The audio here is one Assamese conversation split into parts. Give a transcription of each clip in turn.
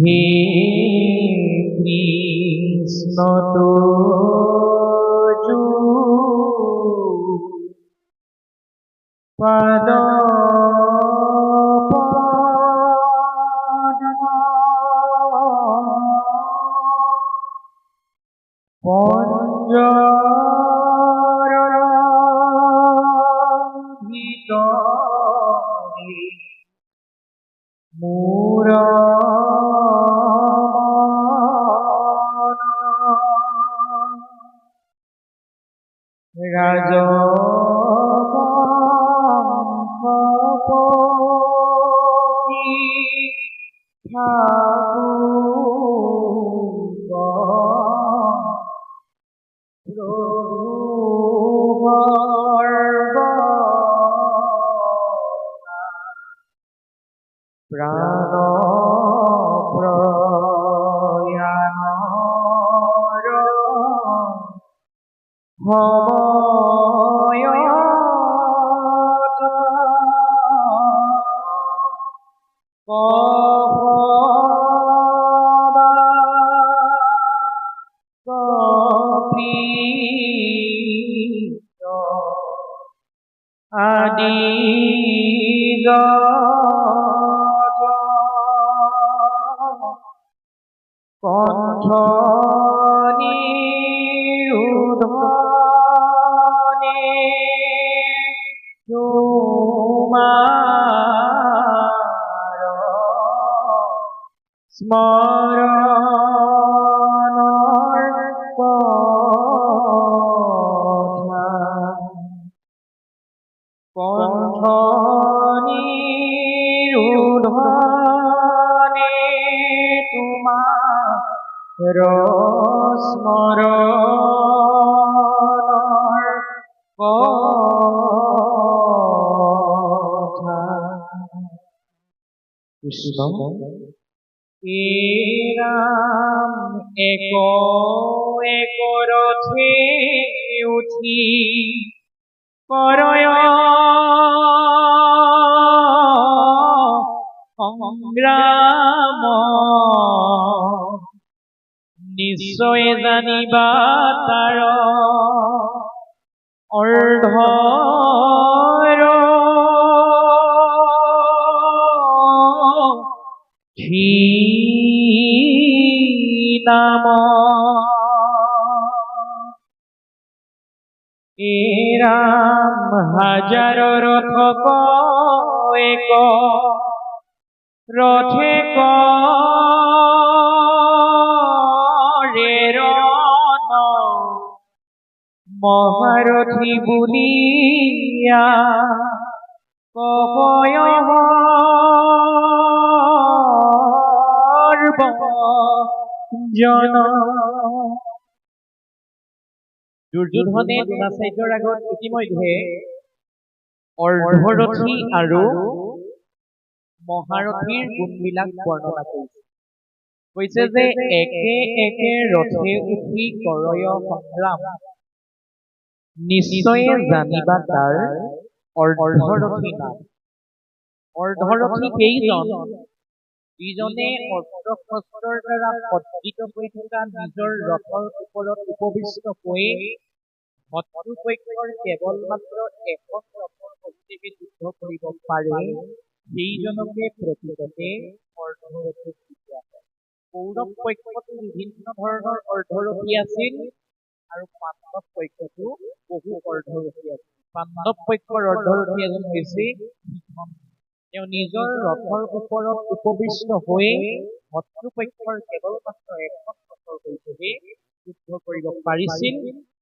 হে কৃষ্ণ তোজো পদ পঞ্জর ভিতরে মোর রাজবংশপতি প্রাণ প্রয়াণর ভবয়ত কপ্রীত আদি কণ্ঠ নিরুদ্ধনে তোমার স্মরণর কথা কণ্ঠ নিরুদ্ধনে তোমার স্মরণর কথা। কৃষ্ণ হে রাম এক এক রথে উঠি করয় সংগ্রাম নিশ্চয় জানিবা তাৰ অৰ্ধৰ নাম এ ৰাম হাজাৰ ৰথ এক ৰথে কৰে ৰণ মহাৰথী বুলিয়া কবয় জন। দুৰ্যোধনে দ্ৰোণাচাৰ্যৰ আগত ইতিমধ্যে অৰ্ধৰথী আৰু মহাৰথীৰ গুণবিলাক বৰ্ণনা কৰিছে। কৈছে যে একে একে ৰথে উঠি কৰয় সংগ্ৰাম নিশ্চয়ে জানিবা তাৰ অৰ্ধৰথী নাম। অৰ্ধৰথী কেইজন? যিজনে অস্ত্ৰ শস্ত্ৰৰ দ্বাৰা সজ্জিত হৈ থকা নিজৰ ৰথৰ ওপৰত উপবিষ্ট হৈ শত্ৰুপক্ষৰ কেৱল মাত্ৰ এখন ৰথৰ সৈতে যুদ্ধ কৰিব পাৰে, সেইজনকে প্ৰকৃততে অৰ্ধৰথী কোৱা হয়। কৌৰৱ পক্ষতো বিভিন্ন ধৰণৰ অৰ্ধৰথী আছিল আৰু পাণ্ডৱ পক্ষতো বহু অৰ্ধৰথী আছিল। পাণ্ডৱ পক্ষৰ অৰ্ধৰথী এজন হৈছে ভীষ্ম। তেওঁ নিজৰ ৰথৰ ওপৰত উপবিষ্ট হৈ শত্ৰুপক্ষৰ কেৱল মাত্ৰ এখন ৰথৰ সৈতে যুদ্ধ কৰিব পাৰিছিল,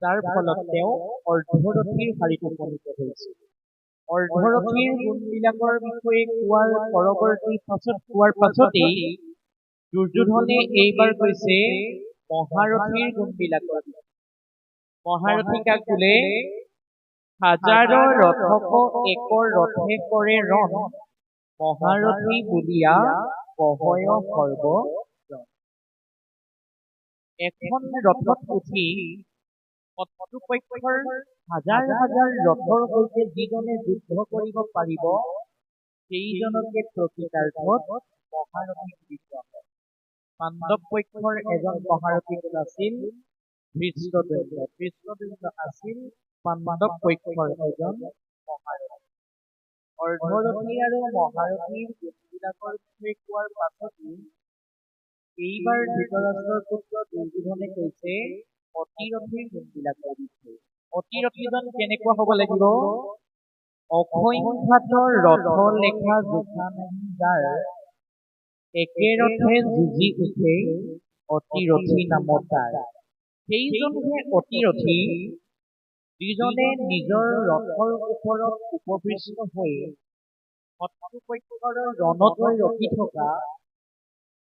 যাৰ ফলত তেওঁ অৰ্ধৰথীৰ শাৰীত উপনীত হৈছিল। অৰ্ধৰথীৰ গুণবিলাকৰ বিষয়ে কোৱাৰ পাছতেই দুৰ্যোধনে এইবাৰ কৈছে মহাৰথীৰ গুণবিলাকৰ বিষয়ে। মহাৰথী কাক বোলে? হাজাৰ ৰথক এক ৰথে কৰে ৰণ মহাৰথী বুলিয়া কহয় সৰ্বজন। এখন ৰথত উঠি শত্ৰুপক্ষৰ হাজাৰ হাজাৰ ৰথৰ সৈতে যিজনে যুদ্ধ কৰিব পাৰিব, সেইজনকে প্ৰকৃতাৰ্থত মহাৰথী বুলি কোৱা হয়। পাণ্ডৱ পক্ষৰ এজন মহাৰথী আছিল ধৃষ্টদ্যুম্ন। ধৃষ্টদ্যুম্ন আছিল পাণ্ডৱ পক্ষৰ এজন মহাৰথী। অৰ্ধৰথী আৰু মহাৰথীৰ গুণবিলাকৰ বিষয়ে কোৱাৰ পাছতো এইবাৰ ধৃতৰাষ্ট্ৰৰ পুত্ৰ দুৰ্যোধনে কৈছে অতিৰথীৰ গুণবিলাকৰ বিষয়ে। অতিৰথীজন কেনেকুৱা হ'ব লাগিব? অসংখ্যাত ৰথ লেখা জোখা নাহি যাৰ, একেৰথে যুঁজি উঠে অতিৰথী নাম তাৰ। সেইজনহে অতিৰথী যিজনে নিজৰ ৰথৰ ওপৰত উপবিষ্ট হৈ শত্ৰুপক্ষৰ ৰণলৈ ৰখি থকা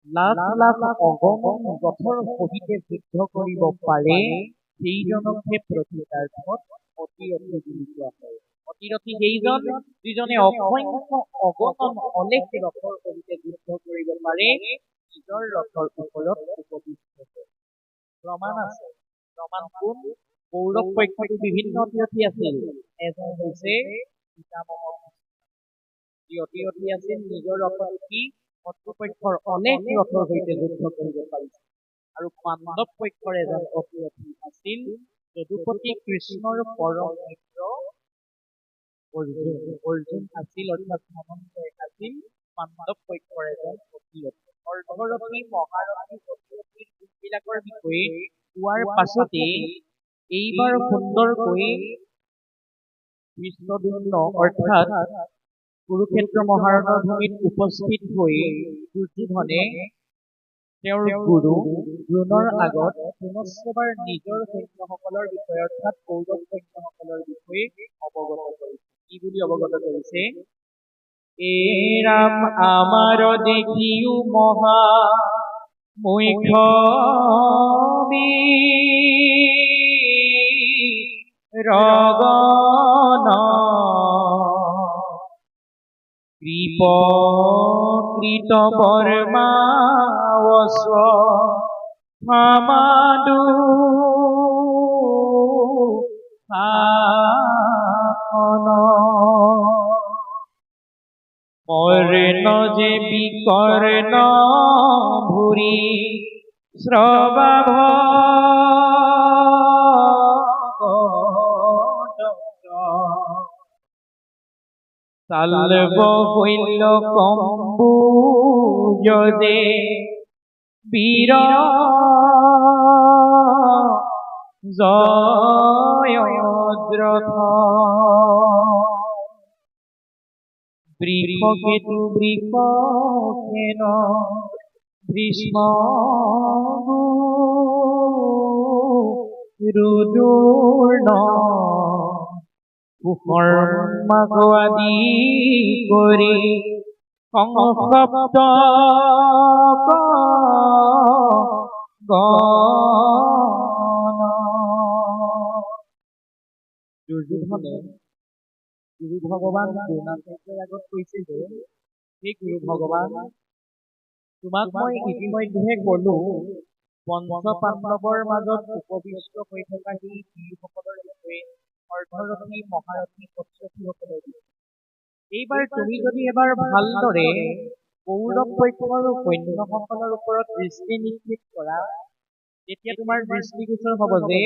লাখ লাখ অগণন ৰথৰ সহিতে যুদ্ধ কৰিব পাৰে, সেইজনকহে প্ৰকৃতাৰ্থত অতিৰথী বুলি কোৱা হয়। অতিৰথী সেইজন যিজনে অসংখ্য অগণন অলেখ ৰথৰ সহিতে যুদ্ধ কৰিব পাৰে, নিজৰ ৰথৰ ওপৰত উপবিষ্ট হয়। প্ৰমাণ আছে। প্ৰমাণ কোন? কৌৰৱ পক্ষতো বিভিন্ন অতিৰথী আছিল। এজন হৈছে পিতামহ যি অতিৰথী আছিল, নিজৰ ৰথত উঠি শত্ৰুপক্ষৰ অলেখ ৰথৰ সৈতে যুদ্ধ কৰিব পাৰিছিল। আৰু পাণ্ডৱ পক্ষৰ এজন অতিৰথী আছিল যদুপতি কৃষ্ণৰ পৰম মিত্ৰ অৰ্জুন। অৰ্জুন আছিল অৰ্থাৎ ধনঞ্জয় আছিল পাণ্ডৱ পক্ষৰ এজন অতিৰথী। অৰ্ধৰথী, মহাৰথী, অতিৰথীৰ গুণবিলাকৰ বিষয়ে কোৱাৰ পাছতে এইবাৰ সুন্দৰকৈ ধৃষ্টদ্যুম্ন অৰ্থাৎ কুৰুক্ষেত্ৰ মহাৰণৰ ভূমিত উপস্থিত হৈ দুৰ্যোধনে তেওঁৰ গুৰু দ্ৰোণৰ আগত পুনশ্চবাৰ নিজৰ সৈন্যসকলৰ বিষয়ে অৰ্থাৎ কৌৰৱ সৈন্যসকলৰ বিষয়ে অৱগত কৰিছে। কি বুলি অৱগত কৰিছে? এ ৰাম আমাৰ দেখিও মহা মুখ্য ৰগন কৃপকৃত বৰ্মা অশ্ব হামাদু কৰ্ণ যে বিকৰ্ণ ভুৰি শ্ৰৱাভ চালব শৈল কম্বুজে বীৰ জয়দ্ৰথ বৃষকেতু বৃষকেন ভীষ্ম ৰুদুৰ্ণ কুকৰ্মাক আদি কৰি সংসপ্ত দুৰ্যোধনে গুৰু ভগৱান দ্ৰোণাচাৰ্যৰ আগত কৈছে যে হে গুৰু ভগৱান, তোমাক মই ইতিমধ্যে কলো পঞ্চ পাণ্ডৱৰ মাজত উপবিষ্ট হৈ থকা সেই বীৰসকলৰ বিষয়ে, অৰ্ধৰথী, মহাৰথী, অতিৰথীসকলৰ বিষয়ে। এইবাৰ তুমি যদি এবাৰ ভালদৰে কৌৰৱ পক্ষৰ সৈন্যসকলৰ ওপৰত দৃষ্টি নিক্ষেপ কৰা, তেতিয়া তোমাৰ দৃষ্টিগোচৰ হব যে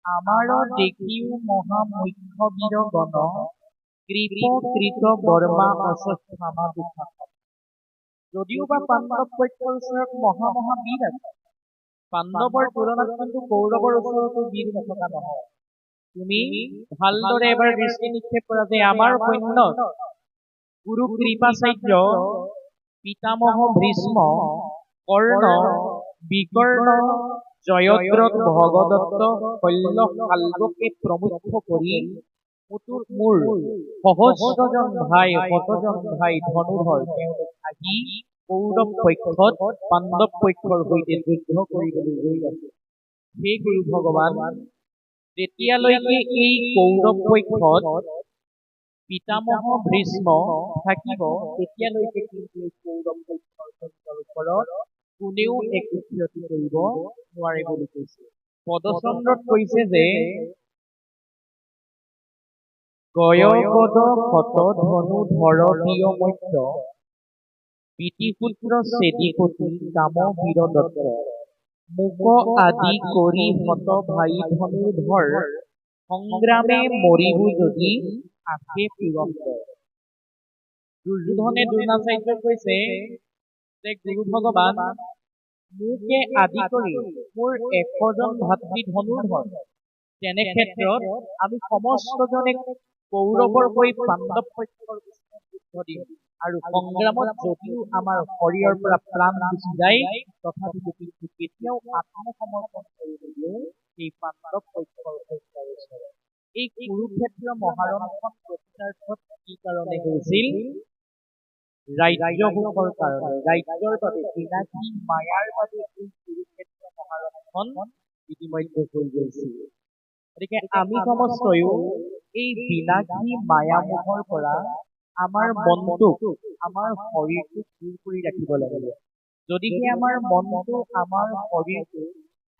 আমাৰ দেখিও মহা মুখ্য বীৰ গণ কৃপকৃত বৰ্মা অশ্বত্থামা দুঃখা। যদিও বা পাণ্ডৱ পক্ষৰ ওচৰত মহা মহা বীৰ আছে, পাণ্ডৱৰ তুলনাত কিন্তু কৌৰৱৰ ওচৰতো বীৰ নথকা নহয়। তুমি ভালদৰে এবাৰ দৃষ্টি নিক্ষেপ কৰা যে আমাৰ সৈন্য গুৰু কৃপাচাৰ্য, পিতামহ ভীষ্ম, কৰ্ণ, বিকৰ্ণ, জয়দ্ৰথ, ভগদত্ত, শল্য, শাল্বকে প্ৰমুখ কৰি মোৰ সহস্ৰজন ভাই, শতজন ভাই ধনুধৰ তেওঁলোক আহি কৌৰৱ পক্ষত পাণ্ডৱ পক্ষৰ সৈতে যুদ্ধ কৰিবলৈ ৰৈ আছে। সেই গুৰু ভগৱান, যেতিয়ালৈকে এই কৌৰৱ পক্ষত পিতামহ ভীষ্ম থাকিব, তেতিয়ালৈকে কিন্তু এই কৌৰৱ পক্ষৰ সৈন্যৰ ওপৰত কোনেও একো ক্ষতি কৰিব নোৱাৰে বুলি কৈছে। পদচন্দ্ৰত কৈছে যে গয়পদ শত ধনু ধৰ প্ৰিয় মধ্য বিটিপুত্ৰ চেদিপতি কাম বীৰ দত্ত মুক আদি কৰি হত ভাই ধনুৰ্ধৰ সংগ্ৰামে মৰিবু যদি আছে পুৰন্দৰ। দুৰ্যোধনে দ্ৰোণাচাৰ্যক কৈছে যে গুৰু ভগৱান মোকে আদি কৰি মোৰ 100জন ভাতৃ ধনুৰ্ধৰ, তেনে ক্ষেত্ৰত আমি সমস্তজনে কৌৰৱৰ হৈ পাণ্ডৱ পক্ষৰ যুদ্ধ দিম আৰু সংগ্ৰামত যদিও আমাৰ শৰীৰৰ পৰা প্ৰাণ গুচি যায় তথাপিতো কিন্তু কেতিয়াও আত্মসমৰ্পণ কৰি নিদিও এই পাণ্ডৱ পক্ষৰ ওচৰত। এই কুৰুক্ষেত্ৰ মহাৰণখন প্ৰতিষ্ঠাৰ্থত কি কাৰণে হৈছিল? ৰাজ্য সুখৰ কাৰণে, ৰাজ্যৰ বাবে, পিনাকী মায়াৰ বাবে এই কুৰুক্ষেত্ৰ মহাৰণখন ইতিমধ্যে হৈ গৈছিল। গতিকে আমি সমস্তয়ো এই পিনাকী মায়ামোহৰ পৰা আমাৰ মনটোক, আমাৰ শৰীৰটোক দূৰ কৰি ৰাখিব লাগিব। যদিহে আমাৰ মনটো, আমাৰ শৰীৰটো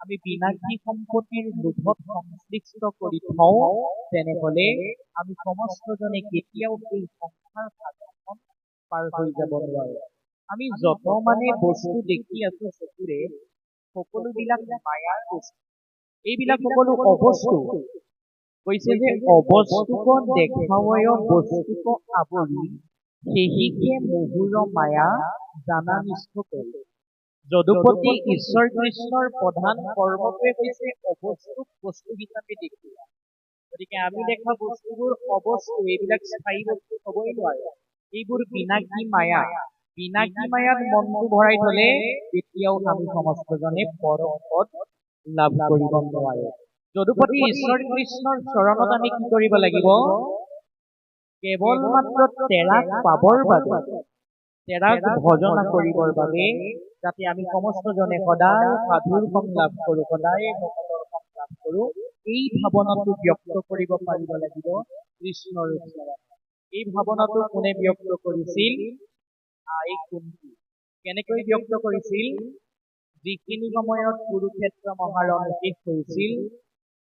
আমি পিনাকী সম্পত্তিৰ লোভত সংশ্লিষ্ট কৰি থওঁ, তেনেহলে আমি সমস্তজনে কেতিয়াও এই সংসাৰ সাগৰখন পাৰ হৈ যাব নোৱাৰো। আমি যত মানে বস্তু দেখি আছো চকুৰে, সকলোবিলাক মায়াৰ বস্তু। এইবিলাক সকলো অবস্তু। কৈছে যে অবস্তুক দেখাৱয় বস্তুক আৱৰি সেহিকে মুহুৰ মায়া জানা নিষ্ঠ কৰি। যদুপতি ঈশ্বৰ কৃষ্ণৰ প্ৰধান কৰ্মটোৱে হৈছে অবস্তুক বস্তু হিচাপে দেখুওৱা। গতিকে আমি দেখা বস্তুবোৰ অবস্তু, এইবিলাক স্থায়ী বস্তু হবই নোৱাৰে। এইবোৰ পিনাকী মায়া। পিনাকী মায়াত মনটো ভৰাই থলে তেতিয়াও আমি সমস্তজনে পৰম পদ লাভ কৰিব নোৱাৰে। যদুপতি ঈশ্বৰ কৃষ্ণৰ চৰণত আমি কি কৰিব লাগিব? কেৱল মাত্ৰ তেৰাক পাবৰ বাবে, তেৰাক ভজনা কৰিবৰ বাবে, যাতে আমি সমস্তজনে সদায় সাধুৰ সং লাভ কৰো, সদায় ভকতৰ সং লাভ কৰো, এই ভাৱনাটো ব্যক্ত কৰিব পাৰিব লাগিব কৃষ্ণৰ ওচৰত। এই ভাৱনাটো কোনে ব্যক্ত কৰিছিল? আই কুন্তি। কেনেকৈ ব্যক্ত কৰিছিল? যিখিনি সময়ত কুৰুক্ষেত্ৰ মহাৰণ শেষ হৈছিল,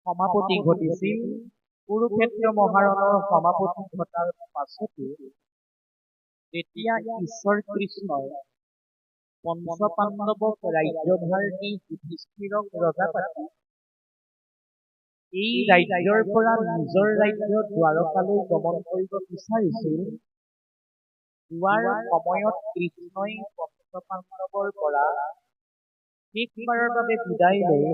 সমাপতি ঘটিছিল, কুৰুক্ষেত্ৰ মহাৰণৰ সমাপতি ঘটাৰ পাছতে যেতিয়া ঈশ্বৰ কৃষ্ণই পঞ্চপাণ্ডৱক ৰাজ্যভাৰ দি যুধিষ্ঠিৰক ৰজা পাতি এই ৰাজ্যৰ পৰা নিজৰ ৰাজ্য দ্বাৰকালৈ গমন কৰিব বিচাৰিছিল, যোৱাৰ সময়ত কৃষ্ণই পঞ্চপাণ্ডৱৰ পৰা শেষবাৰৰ বাবে বিদায় লৈ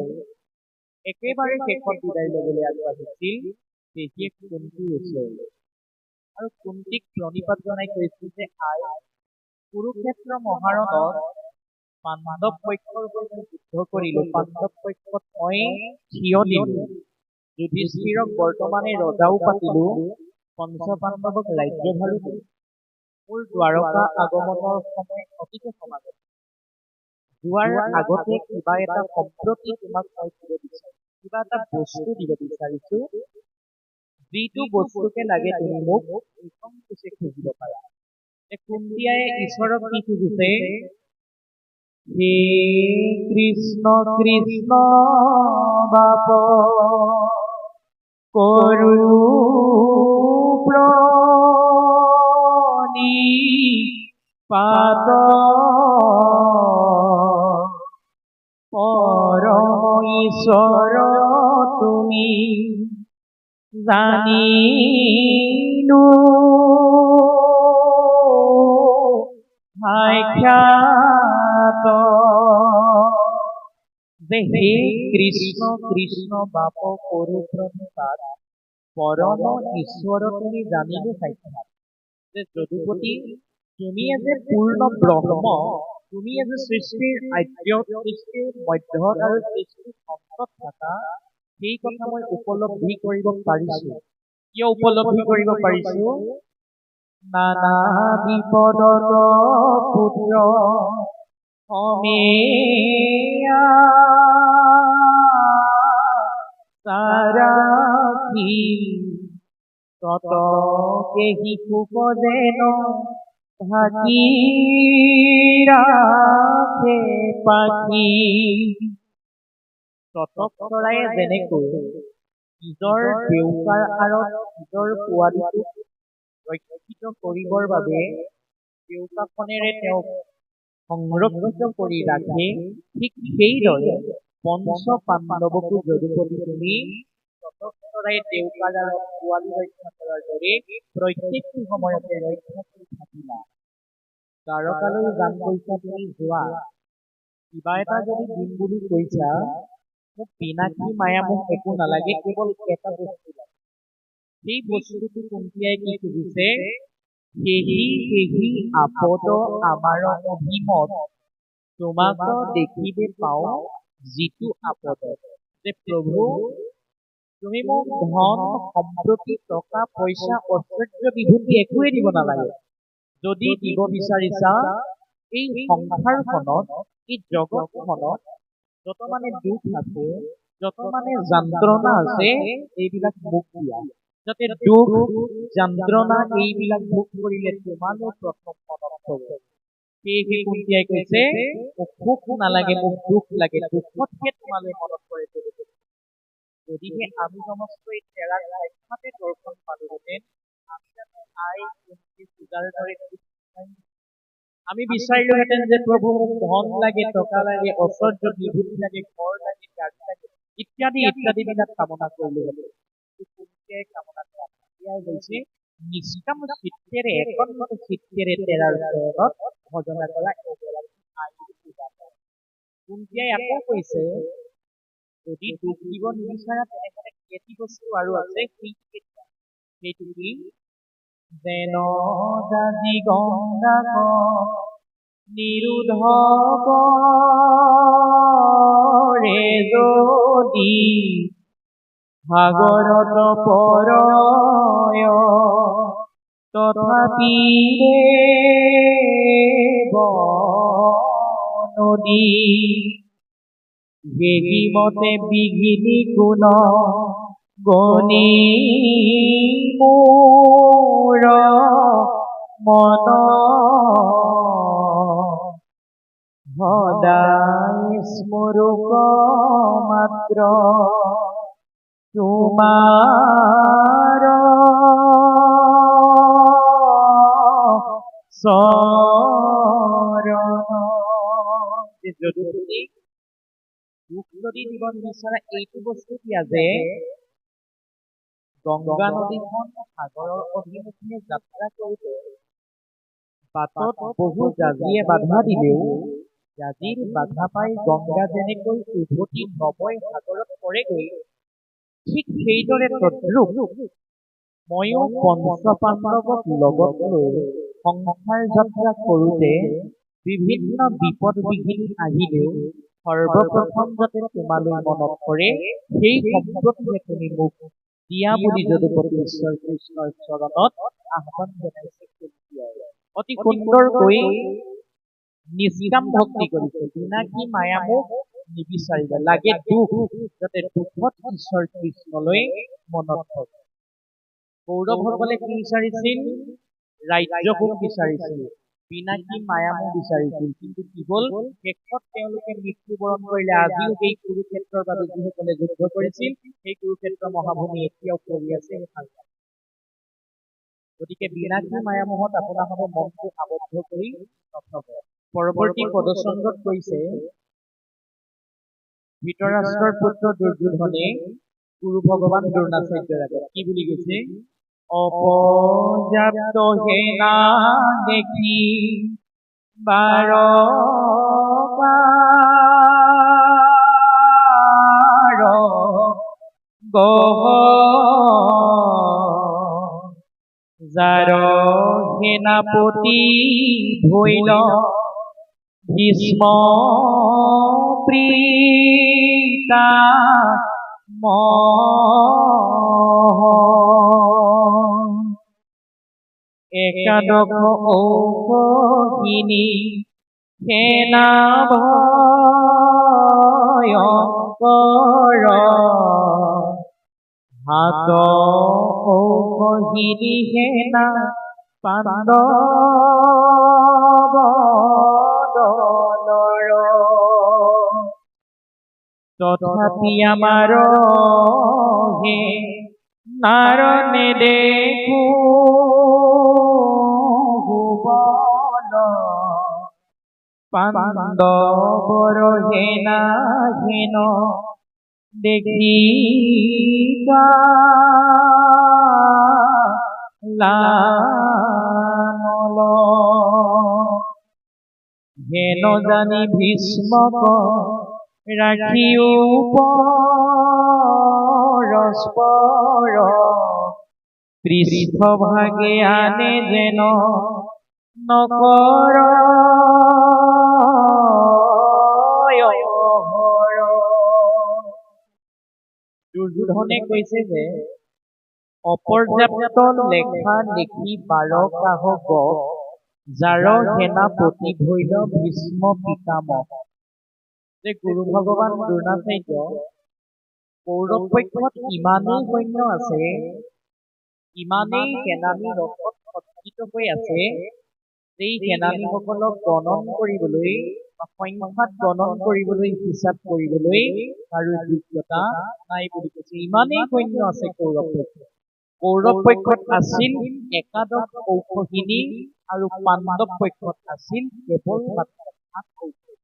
একেবাৰে শেষত বিদায় ল'বলৈ আগবাঢ়িছিল পেহীয়েক কুন্তীৰ ওচৰলৈ। আৰু কুন্তীক প্ৰণিপাত জনাই কৈছিল যে আই, কুৰুক্ষেত্ৰ মহাৰণত পাণ্ডৱ পক্ষৰ হৈ মই যুদ্ধ কৰিলো, পাণ্ডৱ পক্ষত মই থিয় দিলো, যুধিষ্ঠিৰক বৰ্তমানে ৰজাও পাতিলো, পঞ্চপাণ্ডৱক ৰাজ্যভাৰো দিলো। মোৰ দ্বাৰকা আগমনৰ সময় অতিকে সমাগত। যোৱাৰ আগতে কিবা এটা সম্প্ৰতি তোমাক মই দিব বিচাৰিছো, কিবা এটা বস্তু দিব বিচাৰিছো, যিটো বস্তুকে লাগে তুমি মোক নিসংকোচে খুজিব পাৰা। কুন্তীয়ে ঈশ্বৰক কি খুজিছে? হে কৃষ্ণ কৃষ্ণ বাপ কৰু প্ৰণিপাত পৰম ঈশ্বৰ তুমি জানিলো সাক্ষাৎ যে হে কৃষ্ণ কৃষ্ণ বাপ কৰু প্ৰণিপাত পৰম ঈশ্বৰ তুমি জানিলো সাক্ষাৎ। যে যদুপতি তুমিয়ে যে পূৰ্ণ ব্ৰহ্ম, তুমিয়ে যে সৃষ্টিৰ আদ্য, সৃষ্টিৰ মধ্য আৰু সৃষ্টিৰ অন্তত থকা, সেই কথা মই উপলব্ধি কৰিব পাৰিছো। কিয় উপলব্ধি কৰিব পাৰিছো? নানা বিপদত পুত্ৰ অমেয়া সাৰাখি তত কেহি সুখ যেন ঢাকি ৰাখে পাখি। ততক চৰায়ে যেনেকৈ নিজৰ দেউকাৰ আঁৰত নিজৰ পোৱালিটোক ৰক্ষিত কৰিবৰ বাবে দেউকাখনেৰে তেওঁক সংৰক্ষিত কৰি ৰাখে, ঠিক সেইদৰে পঞ্চ পাণ্ডৱকো যদুপতি তুমি ততস্তৰাই দেউকাদাৰক পোৱালি ৰক্ষা কৰাৰ দৰে প্ৰত্যেকটো সময়তে ৰক্ষা কৰি থাকিলা। দ্বাৰকালৈ যাম কৈছা তুমি যোৱা, কিবা এটা যদি দিম বুলি কৈছা, মোক পিনাকী মায়া মোক একো নালাগে, কেৱল এটা বস্তু লাগে। সেই বস্তুটো কুন্তীয়াই কি খুজিছে? সেহি আপদ আমাৰ অভিমত, তোমাক দেখিবে পাওঁ যিটো আপদ। যে প্ৰভু, তুমি মোক ধন সম্পত্তি টকা পইচা ঐশ্বৰ্য বিভূতি একোৱে দিব নালাগে। যদি দিব বিচাৰিছা, এই সংসাৰখনত এই জগতখনত যত মানে দুখ আছে, যত মানে যন্ত্ৰণা আছে, এইবিলাক মোক দিয়া, যাতে দুখ যন্ত্ৰণা এইবিলাক ভোগ কৰিলে তোমালৈ প্ৰথম মনত পৰে। সেয়েহে কুন্তীয়াই কৈছে, মোক সুখ নালাগে, মোক দুখ লাগে, দুখতহে তোমালৈ মনত পৰে। যদিহে আমি সমস্ত এই তেৰাক সাক্ষাতে দৰ্শন পালোহেঁতেন, আমি জানো আই কুন্তীৰ পূজাৰ দৰে আমি বিচাৰিলোহেঁতেন যে প্ৰভু মোক ধন লাগে, টকা লাগে, ঐশ্বৰ্য বিভূতি লাগে, ঘৰ লাগে, গাড়ী লাগে, ইত্যাদি ইত্যাদি বিলাক কামনা কৰিলোহেঁতেন। কুন্তীয়াই কামনা হৈছে নিষ্কাম চিত্তেৰে একান্ত চিত্তেৰে তেৰাৰ চৰণত ভজনা কৰা আইৰ পূজা কৰা। কুন্তীয়াই আকৌ কৈছে, যদি দুখ দিব নিবিচাৰা তেনেহলে এটি বস্তু আৰু আছে, সেইটো কি? যেন দাজি গংগা নিৰোধ কৰে যদি সাগৰত পৰয়, তথাপি নদী হেৰি মতে বিঘিনি গুণ গণি মোৰ মন সদায় স্মৰুক মাত্ৰ তোমাৰ চৰণ। যদুপতি, দুখ যদি দিব নিবিচাৰা এইটো বস্তু দিয়া যে গংগা নদীখন সাগৰৰ অভিমুখে যাত্ৰা কৰোঁতে বাটত বহু জাজিয়ে বাধা দিলেও জাজিৰ বাধা পাই গংগা যেনেকৈ উভতি নবৈ সাগৰত পৰেগৈ, ঠিক সেইদৰে তদ্ৰূপ ময়ো পঞ্চ পাণ্ডৱক লগত লৈ সংসাৰ যাত্ৰা কৰোঁতে বিভিন্ন বিপদ বিঘিনি আহিলেও সৰ্বপ্ৰথম যাতে তোমালৈ মনত পৰে, সেই সম্পত্তিহে তুমি মোক দিয়া বুলি যদুপতি ঈশ্বৰ কৃষ্ণৰ চৰণত আহ্বান জনাইছে কুন্তীয়াই। অতি সুন্দৰকৈ নিষ্কাম ভক্তি কৰিছে। পিনাকী মায়া মোক নিবিচাৰিবা, লাগে দুখ, যাতে দুখত ঈশ্বৰ কৃষ্ণলৈ মনত পৰে। কৌৰৱসকলে কি বিচাৰিছিল? ৰাজ্য সুখ বিচাৰিছিল, পিনাকী মায়ামো বিচাৰিছিল, কিন্তু কি হল? শেষত তেওঁলোকে মৃত্যুবৰণ কৰিলে। আজিও সেই কুৰুক্ষেত্ৰৰ বাবে যিসকলে যুদ্ধ কৰিছিল, সেই কুৰুক্ষেত্ৰ মহাভূমি এতিয়াও পৰি আছে। গতিকে পিনাকী মায়ামোহত আপোনালোকে মনটো আবদ্ধ কৰি নথব। পৰৱৰ্তী পদচন্দত কৈছে, ধৃতৰাষ্ট্ৰৰ পুত্ৰ দুৰ্যোধনে গুৰু ভগৱান দ্ৰোণাচাৰ্যৰ আগত কি বুলি কৈছে? অপৰ্যাপ্ত সেনা দেখি বাৰম্বাৰ গহ যাৰ সেনাপতি ধৈল ভীষ্ম প্ৰীতা একাদশ ঔষধি সেনা ভয়ংকৰ হাত ঔষধি সেনা পাণ্ডৱ দলৰ তথাপি আমাৰ হে নাৰ নেদেখো পাণ্ডৱৰ সেনা হেন দেখি লানল হেন জানি ভীষ্মক ৰাখিও পৰস্পৰ পৃষ্ঠভাগে আনে যেন নকৰ দুৰ্যোধনে কৈছে যে অপৰ্যাপ্ত লেখা লিখি 12 কাহক যাৰ সেনাপতি ভৈল ভীষ্ম পিতামহ যে গুৰু ভগৱান দ্ৰোণাচাৰ্য কৌৰৱ পক্ষত ইমানেই সৈন্য আছে, ইমানেই সেনানী ৰথত সজ্জিত হৈ আছে, এই সেনানীসকলক গণন কৰিবলৈ বা সংখ্যাত গণন কৰিবলৈ হিচাপ কৰিবলৈ আৰু যোগ্যতা নাই বুলি কৈছে। ইমানেই সৈন্য আছে কৌৰৱ পক্ষত। কৌৰৱ পক্ষত আছিল একাদশ কৌশহিনী আৰু পাণ্ডৱ পক্ষত আছিল কেৱল মাত্ৰ 7 কৌশহিনী।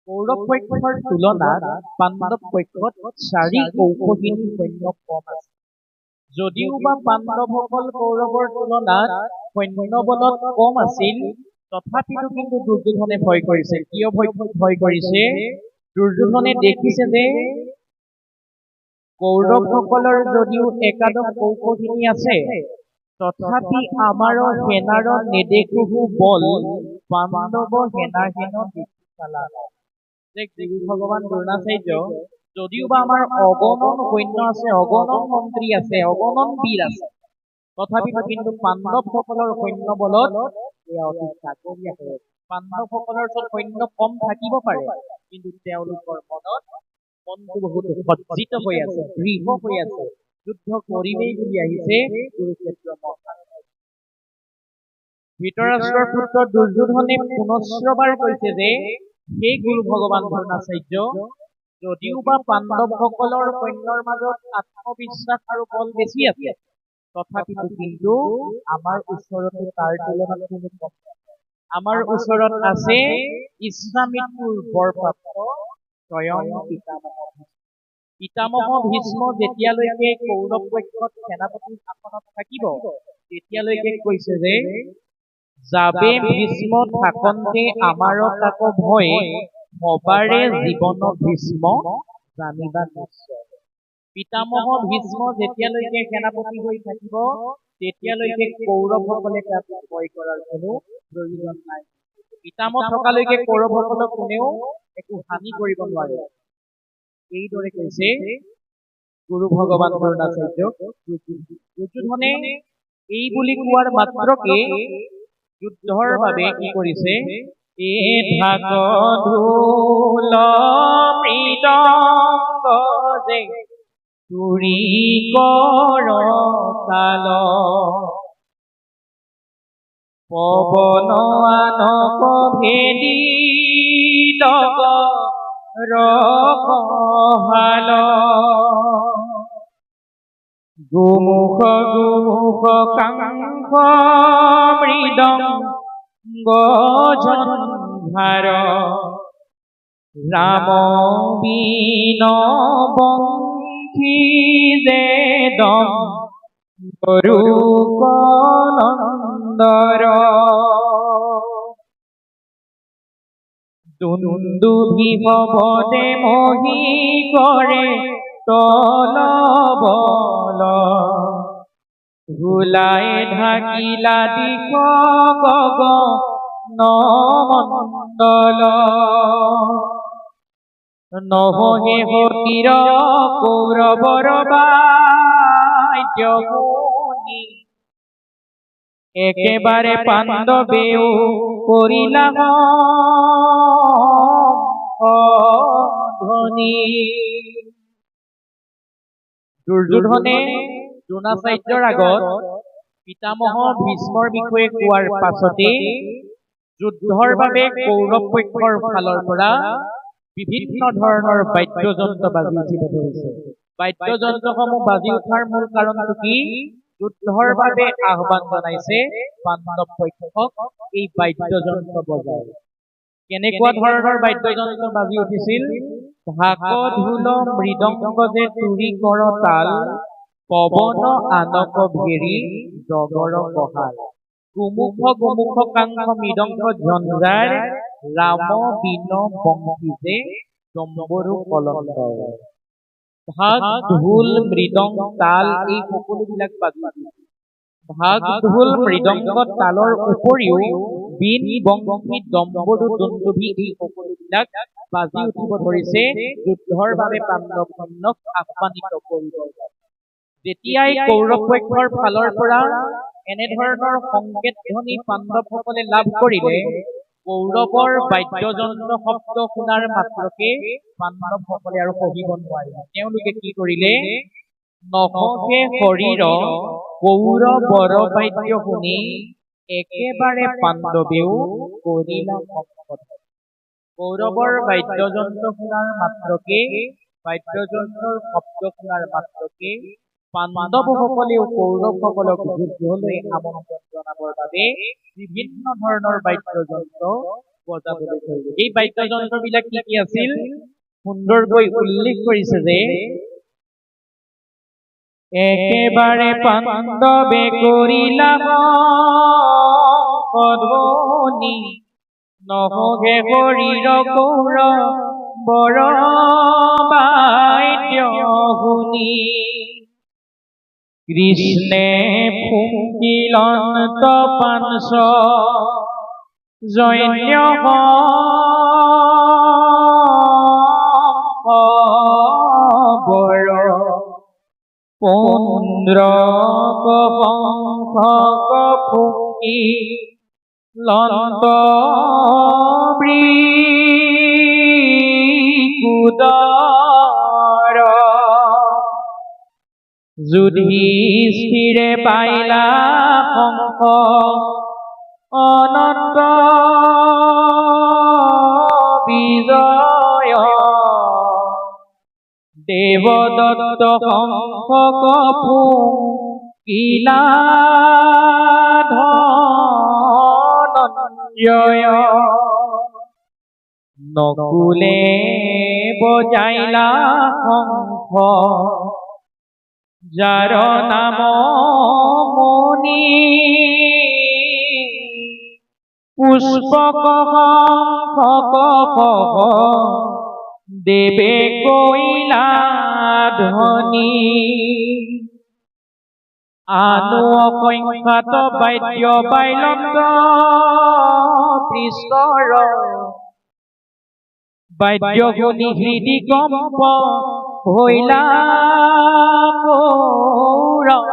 কৌৰৱ পক্ষৰ তুলনাত পাণ্ডৱ পক্ষত 4 কৌশহিনী সৈন্য কম আছে। যদিও বা পাণ্ডৱসকল কৌৰৱৰ তুলনাত সৈন্য বলত কম আছিল, তথাপিতো কিন্তু দুৰ্যোধনে ভয় কৰিছে। কিয় ভয় কৰিছে? দুৰ্যোধনে দেখিছে যে কৌৰৱসকলৰ যদিও একাদশ কৌশহিনী আছে, তথাপি আমাৰ সেনাৰ নেদেখো বল পাণ্ডৱ সেনা হেন দেখি চালা যে গুৰু ভগৱান দ্ৰোণাচাৰ্য যদিও বা আমাৰ অগণন সৈন্য আছে, অগণন মন্ত্ৰী আছে, অগণন বীৰ আছে, তথাপিতো কিন্তু পাণ্ডৱসকলৰ সৈন্য বলত এয়া অতি তাকৰীয়া হৈ আছে। পাণ্ডৱসকলৰ ওচৰত সৈন্য কম থাকিব পাৰে, কিন্তু তেওঁলোকৰ মনটো বহুত সজ্জিত হৈ আছে, দৃঢ় হৈ আছে, যুদ্ধ কৰিমেই বুলি আহিছে কুৰুক্ষেত্ৰ মহাৰণত। ধৃতৰাষ্ট্ৰৰ পুত্ৰ দুৰ্যোধনে পুনশ্চবাৰ কৈছে যে হে গুৰু ভগৱান দ্ৰোণাচাৰ্য, যদিও বা পাণ্ডৱসকলৰ সৈন্যৰ মাজত আত্মবিশ্বাস আৰু বল বেছি আছে, তথাপিতো কিন্তু আমাৰ ওচৰতে তাৰ তুলনাত কোনো কম নাই। আমাৰ ওচৰত আছে ইচ্ছামৃত্যুৰ বৰপ্ৰাপ্ত স্বয়ং পিতামহ ভীষ্ম যেতিয়ালৈকে কৌৰৱ পক্ষত সেনাপতিৰ আসনত থাকিব, তেতিয়ালৈকে কৈছে যে যাবে ভীষ্ম থাকন্তে আমাৰ কাকো ভয়, সবাৰে জীৱন ভীষ্ম জানিবা নিশ্চয়। পিতামহ ভীষ্ম যেতিয়ালৈকে সেনাপতি হৈ থাকিব, তেতিয়ালৈকে কৌৰৱসকলে তাক ভয় কৰাৰ কোনো প্ৰয়োজন নাই। পিতামহ থকালৈকে কৌৰৱসকলক কোনেও একো হানি কৰিব নোৱাৰে। এইদৰে কৈছে গুৰু ভগৱান দ্ৰোণাচাৰ্যক দুৰ্যোধনে। এই বুলি কোৱাৰ মাত্ৰকে যুদ্ধৰ বাবে কি কৰিছে? ঢাক ঢোল মৃদংগ যে তুৰি কৰতাল, পৱন আনক ভেদি লগ ৰহাল, গোমুখ কাংখ মৃদংগ ঝঞ্ঝাৰ, ৰাম বীণ বংশী যে দম গৰুকনন্দৰ, দুন্দুভি ভৱদে মহি কৰে তল বল, ভুলাই ঢাকিলা দিশ গগন মণ্ডল, নহহে হতীৰ কৌৰৱৰ বাদ্য শুনি, একেবাৰে পাণ্ডৱেও কৰিলা ধ্বনি। দুৰ্যোধনে দ্ৰোণাচাৰ্যৰ আগত পিতামহ ভীষ্মৰ বিষয়ে কোৱাৰ পাছতে যুদ্ধৰ বাবে কৌৰৱ পক্ষৰ ফালৰ পৰা বিভিন্ন ধৰণৰ বাদ্যযন্ত্ৰ বাজি উঠিব ধৰিছে। বাদ্যযন্ত্ৰসমূহ বাজি উঠাৰ মূল কাৰণটো কি? যুদ্ধৰ বাবে আহ্বান জনাইছে পাণ্ডৱ পক্ষক এই বাদ্যযন্ত্ৰ বজাই। কেনেকুৱা ধৰণৰ বাদ্যযন্ত্ৰ বাজি উঠিছিল? ঢাক ঢোল মৃদংগ যে তুৰি কৰ তাল, পৱন আনক ভেৰি জগৰ কহাল। গোমুখ কাংখ মৃদংগ ঝঞ্ঝাৰ, ৰাম বীণ বংশী যে ডম্বৰু কলন্দৰ। ঢাক ঢোল মৃদং তাল এই সকলোবিলাক বাজি উঠিছিল। ঢাক ঢোল মৃদংগ তালৰ উপৰিও বীণ বংশী ডম্বৰু দুন্দুভি এই সকলোবিলাক বাজি উঠিব ধৰিছে যুদ্ধৰ বাবে পাণ্ডৱ সৈন্যক আহ্বানিত কৰিব। যেতিয়াই কৌৰৱ পক্ষৰ ফালৰ পৰা এনেধৰণৰ সংকেত ধ্বনি পাণ্ডৱসকলে লাভ কৰিলে, কৌৰৱৰ বাদ্যযন্ত্ৰ শব্দ শুনাৰ মাত্ৰকে পাণ্ডৱসকলে আৰু সহিব নোৱাৰিলে। তেওঁলোকে কি কৰিলে? নহকে শৰীৰ কৌৰৱৰ বাদ্য শুনি একেবাৰে পাণ্ডৱেও কৰিলা শপত। কৌৰৱৰ বাদ্যযন্ত্ৰ শুনাৰ মাত্ৰকে, বাদ্যযন্ত্ৰৰ শব্দ শুনাৰ মাত্ৰকে পাণ্ডৱসকলেও কৌৰৱসকলক যুদ্ধলৈ আমন্ত্ৰণ জনাবৰ বাবে বিভিন্ন ধৰণৰ বাদ্যযন্ত্ৰ বজাবলৈ ধৰিলে। এই বাদ্যযন্ত্ৰবিলাক কি কি আছিল? সুন্দৰকৈ উল্লেখ কৰিছে যে একেবাৰে পাণ্ডৱে কৰিলা ধ্বনি, নহগে শৰীৰ কৌৰৱৰ বাদ্য শুনি। কৃষ্ণে ফুংকিলন্ত পাঞ্চ জৈন্য বৰ, পুন্দ্ৰক শংখক ফুংকি লন্ত বৃকুদৰ। যুধিষ্ঠিৰে পাইলা শংখ অনন্ত বিজয়, দেৱদত্ত শংখক ফুংকিলা ধনঞ্জয়। নকুলে বজাইলা শংখ যাৰ নাম মুনি, পুষ্পক শংখক দেৱে কৈলা ধ্বনি। আনু অসংখ্যাত বাদ্য বাইলন্ত পৃষ্ঠৰ, বাদ্য শুনি হৃদি কম্প হৈলা কৌৰৱৰ।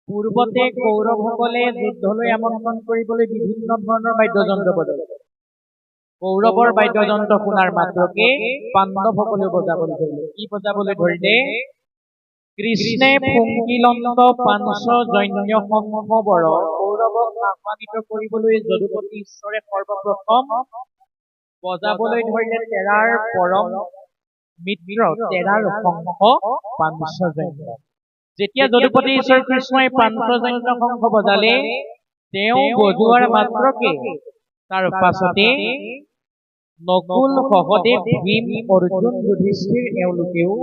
পূৰ্বতে কৌৰৱসকলে যুদ্ধলৈ আমন্ত্ৰণ কৰিবলৈ বিভিন্ন ধৰণৰ বাদ্যযন্ত্ৰ বজাইছিল। কৌৰৱৰ বাদ্যযন্ত্ৰ শুনাৰ মাত্ৰকে পাণ্ডৱসকলেও বজাবলৈ ধৰিলে। কি বজাবলৈ ধৰিলে? কৃষ্ণে ফুংকিলন্ত পাঞ্চ জন্য শংখ বৰ। কৌৰৱক আহ্বানিত কৰিবলৈ যদুপতি ঈশ্বৰে সৰ্বপ্ৰথম বজাবলৈ ধৰিলে তেৰাৰ পৰম মিত্ৰ তেৰাৰ শংখ পাঞ্চজন্য। যেতিয়া যদুপতি ঈশ্বৰ কৃষ্ণই পাঞ্চজন্য শংখ বজালে, তেওঁ বজোৱাৰ মাত্ৰকে তাৰ পাছতে নকুল সহদেৱ ভীম অৰ্জুন যুধিষ্ঠিৰ এওঁলোকেও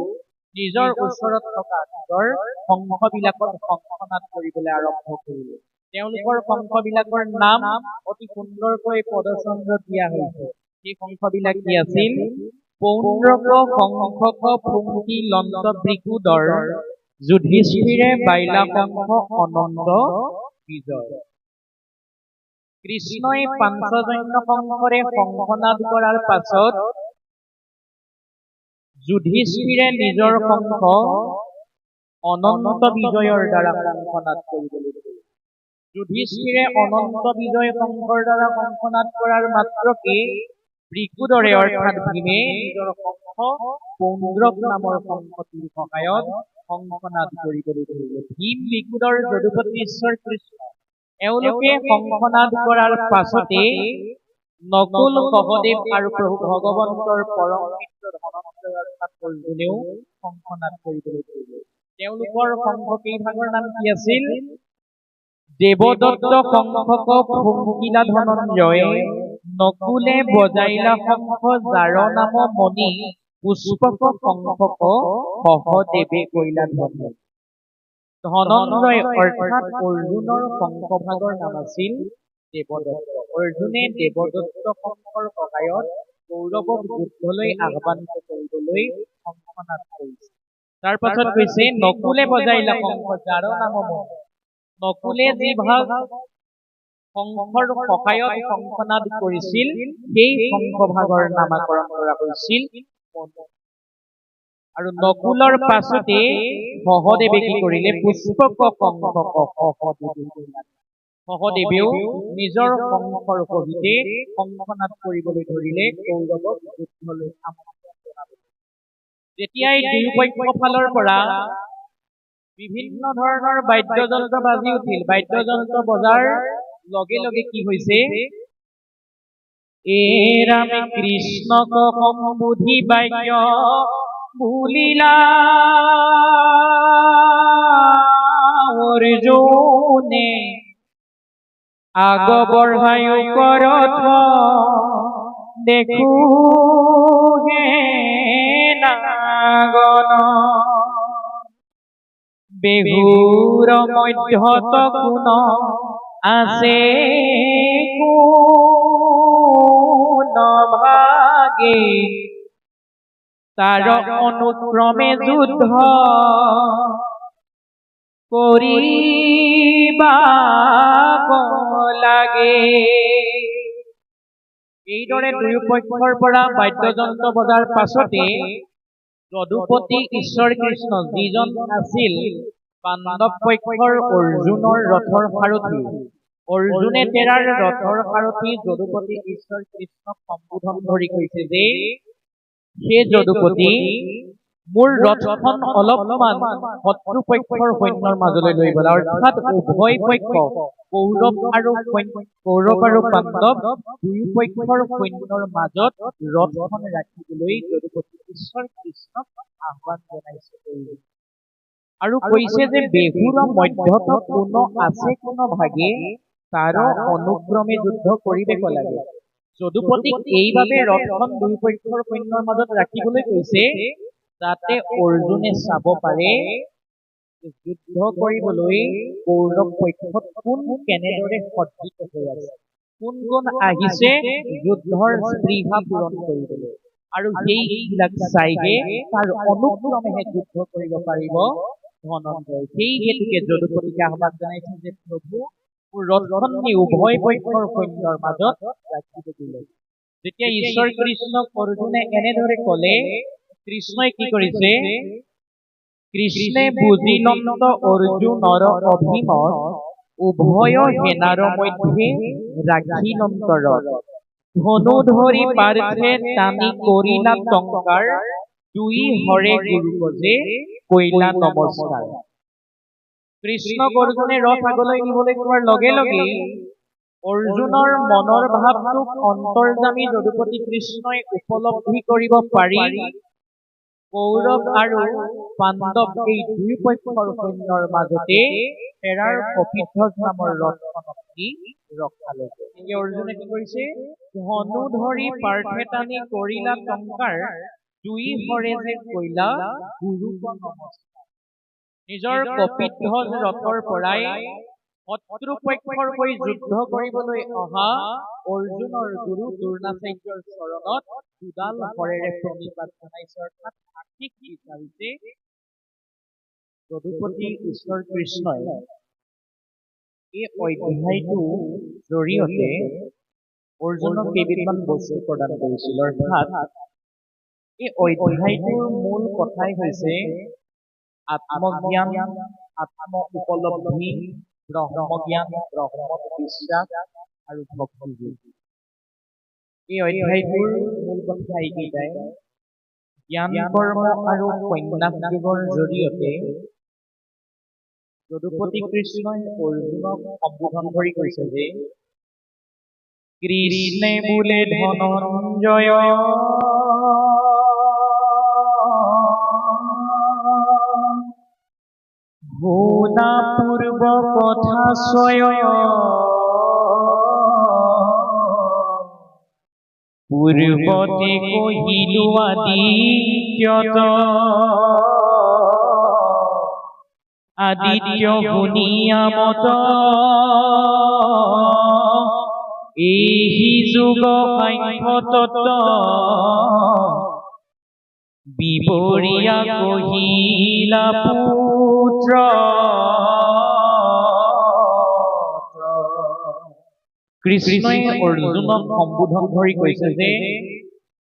নিজৰ ওচৰত থকা নিজৰ শংখবিলাকত শংখনাদ কৰিবলৈ আৰম্ভ কৰিলে। তেওঁলোকৰ শংখবিলাকৰ নাম অতি সুন্দৰকৈ পদচন্দ্ৰত দিয়া হৈছে। সেই শংখবিলাক কি আছিল? পৌণ্ড্ৰক শংখক ফুংকি লন্ত বৃকুদৰ, যুধিষ্ঠিৰে বাইলা শংখ অনন্ত বিজয়। কৃষ্ণই পাঞ্চজন্য শংখৰে শংখনাদ কৰাৰ পাছত যুধিষ্ঠিৰে নিজৰ শংখ অনন্ত বিজয়ৰ দ্বাৰা শংখনাদ কৰিবলৈ ধৰিলে। যুধিষ্ঠিৰে অনন্ত বিজয় শংখৰ দ্বাৰা শংখনাদ কৰাৰ মাত্ৰকে বৃকুদৰে অৰ্থাৎ ভীমে নিজৰ শংখ পৌণ্ড্ৰক নামৰ শংখটিৰ সহায়ত শংখনাদ কৰিবলৈ ধৰিলে। ভীম বৃকুদৰ যদুপতি ঈশ্বৰ কৃষ্ণ এওঁলোকে শংখনাদ কৰাৰ পাছতে নকুল সহদেৱ আৰু প্ৰভু ভগৱন্তৰ পৰম মিত্ৰ ধনঞ্জয় অৰ্থাৎ অৰ্জুনেও শংখনাদ কৰিবলৈ ধৰিলে। তেওঁলোকৰ শংখ কেইভাগৰ নাম কি আছিল? দেবদত্ত শংখক ফুংকিলা ধনঞ্জয় নকুলে বজাইলা শংখ যাৰ নাম মণি পুষ্পক শংখক সহদেৱে কৈলা ধ্বনি। ধনঞ্জয় অৰ্থাৎ অৰ্জুনৰ শংখভাগৰ নাম আছিল দেবদত্ত। অৰ্জুনে দেবদত্ত শংখৰ সহায়ত কৌৰৱক যুদ্ধলৈ আহ্বান কৰিবলৈ শংখনাদ কৰিছে। তাৰ পাছত কৈছে নকুলে বজাইলা শংখ যাৰ নাম মণি। নকুলে যি ভাগ শংখৰ সহায়ত শংখনাদ কৰিছিল সেই শংখভাগৰ নামাকৰণ কৰা হৈছিল মণি। আৰু নকুলৰ পাছতে সহদেৱে কি কৰিলে পুষ্পক শংখক সহদেৱেও নিজৰ শংখৰ সহিতে শংখনাদ কৰিবলৈ ধৰিলে কৌৰৱক যুদ্ধলৈ আমন্ত্ৰণ জনাবলৈ। যেতিয়াই দুয়োপক্ষ ফালৰ পৰা বিভিন্ন ধৰণৰ বাদ্যযন্ত্ৰ বাজি উঠিল, বাদ্যযন্ত্ৰ বজাৰ লগে লগে কি হৈছে এ ৰাম কৃষ্ণক সম্বোধি বাক্য ভুলিলা অৰ্জুনে আগ বঢ়ায়ো কৰথ দেখো হে নাগন বেহুৰ মধ্যত কোন আছে কোন ভাগে তাৰ অনুক্ৰমে যুদ্ধ কৰিবা লাগে। এইদৰে দুয়োপক্ষৰ পৰা বাদ্যযন্ত্ৰ বজাৰ পাছতে যদুপতি ঈশ্বৰ কৃষ্ণ যিজন আছিল পাণ্ডৱ পক্ষৰ অৰ্জুনৰ ৰথৰ সাৰথি, অৰ্জুনে তেৰাৰ ৰথৰ সাৰথি যদুপতি ঈশ্বৰ কৃষ্ণক সম্বোধন কৰি কৈছে যে হে যদুপতি মোৰ ৰথখন অলপমান শত্ৰুপক্ষৰ সৈন্যৰ মাজলৈ লৈ গ'লা। অৰ্থাৎ উভয় পক্ষ কৌৰৱ আৰু পাণ্ডৱ দুয়োপক্ষৰ সৈন্যৰ মাজত ৰথখন ৰাখিবলৈ যদুপতি ঈশ্বৰ কৃষ্ণক আহ্বান জনাইছে আৰু কৈছে যে বেহুৰ মধ্যত কোন আছে কোন ভাগে তাৰ অনুক্ৰমে যুদ্ধ কৰিব লাগে। যদুপতিক এইবাবে ৰথখন দুয়োপক্ষৰ সৈন্যৰ মাজত ৰাখিবলৈ কৈছে যাতে অৰ্জুনে চাব পাৰে যুদ্ধ কৰিবলৈ কৌৰৱ পক্ষত কোন কেনেদৰে সজ্জিত হৈ আছে, কোন কোন আহিছে যুদ্ধৰ স্পৃহা পূৰণ কৰিবলৈ, আৰু সেইবিলাক চাইহে তাৰ অনুক্ৰমেহে যুদ্ধ কৰিব পাৰিব ধনঞ্জয়। সেই হেতুকে যদুপতিকে আহ্বান জনাইছে যে প্ৰভু মোৰ ৰথখন উভয় পক্ষৰ সৈন্যৰ মাজত ৰাখিব দিলে। যেতিয়া ঈশ্বৰ কৃষ্ণক অৰ্জুনে এনেদৰে ক'লে কৃষ্ণই কি কৰিছে কৃষ্ণে বুজিলন্ত অৰ্জুনৰ অভিমত উভয় সেনাৰ মধ্যে ৰাখিলন্ত ৰথ ধনু ধৰি পাৰ্থে টানি কৰিলা টংকাৰ দুই হৰে গুৰু গজে কৈলা নমস্কাৰ। কৃষ্ণক অৰ্জুনে ৰথ আগলৈ নিবলৈ কোৱাৰ লগে লগে অৰ্জুনৰ মনৰ ভাৱটোক অন্তৰ্যামী যদুপতি কৃষ্ণই উপলব্ধি কৰিব পাৰি কৌৰৱ আৰু পাণ্ডৱ এই দুয়োপক্ষৰ সৈন্যৰ মাজতে হেৰাৰ কপিধ্বজ নামৰ ৰথখনক ৰখালে। অৰ্জুনে কি কৰিছে ধনু ধৰি পাৰ্থে টানি কৰিলা টংকাৰ দুই হৰে যে কৈলা গুৰুক নমস্কাৰ। নিজৰ কপিধ্বজ ৰথৰ পৰাই শত্ৰুপক্ষৰ হৈ যুদ্ধ কৰিবলৈ অহা অৰ্জুনৰ গুৰু দ্ৰোণাচাৰ্যৰ চৰণত দুডাল হৰেৰে প্ৰণিপাত জনাইছে। অৰ্থাৎ আশীষ বিচাৰিছে যদুপতি ঈশ্বৰ কৃষ্ণই। এই অধ্যায়টোৰ জৰিয়তে অৰ্জুনক কেইবিধমান বস্তু প্ৰদান কৰিছিল। অৰ্থাৎ এই অধ্যায়টোৰ মূল কথাই হৈছে আত্মজ্ঞান, আত্ম উপলব্ধি, ব্ৰহ্মজ্ঞান, ব্ৰহ্ম বিশ্বাস আৰু ভক্তি। এই অধ্যায়টোৰ মূল কথা এইকেইটাই। জ্ঞান কৰ্ম আৰু সন্ন্যাস যোগৰ জৰিয়তে যদুপতি কৃষ্ণই অৰ্জুনক সম্বোধন কৰি কৈছে যে কৃষ্ণে বোলে ধনঞ্জয় শুনা পূৰ্ব কথা স্বয়ং পূৰ্বতে কহিলো আদিত্যত আদিত্য শুনিয়া মত এই যুগ সাংখ্য তত্ত্ব বিবৰিয়া কহিলা পুত্ৰ কৃষ্ণই অৰ্জুনক সম্বোধন কৰি কৈছে যে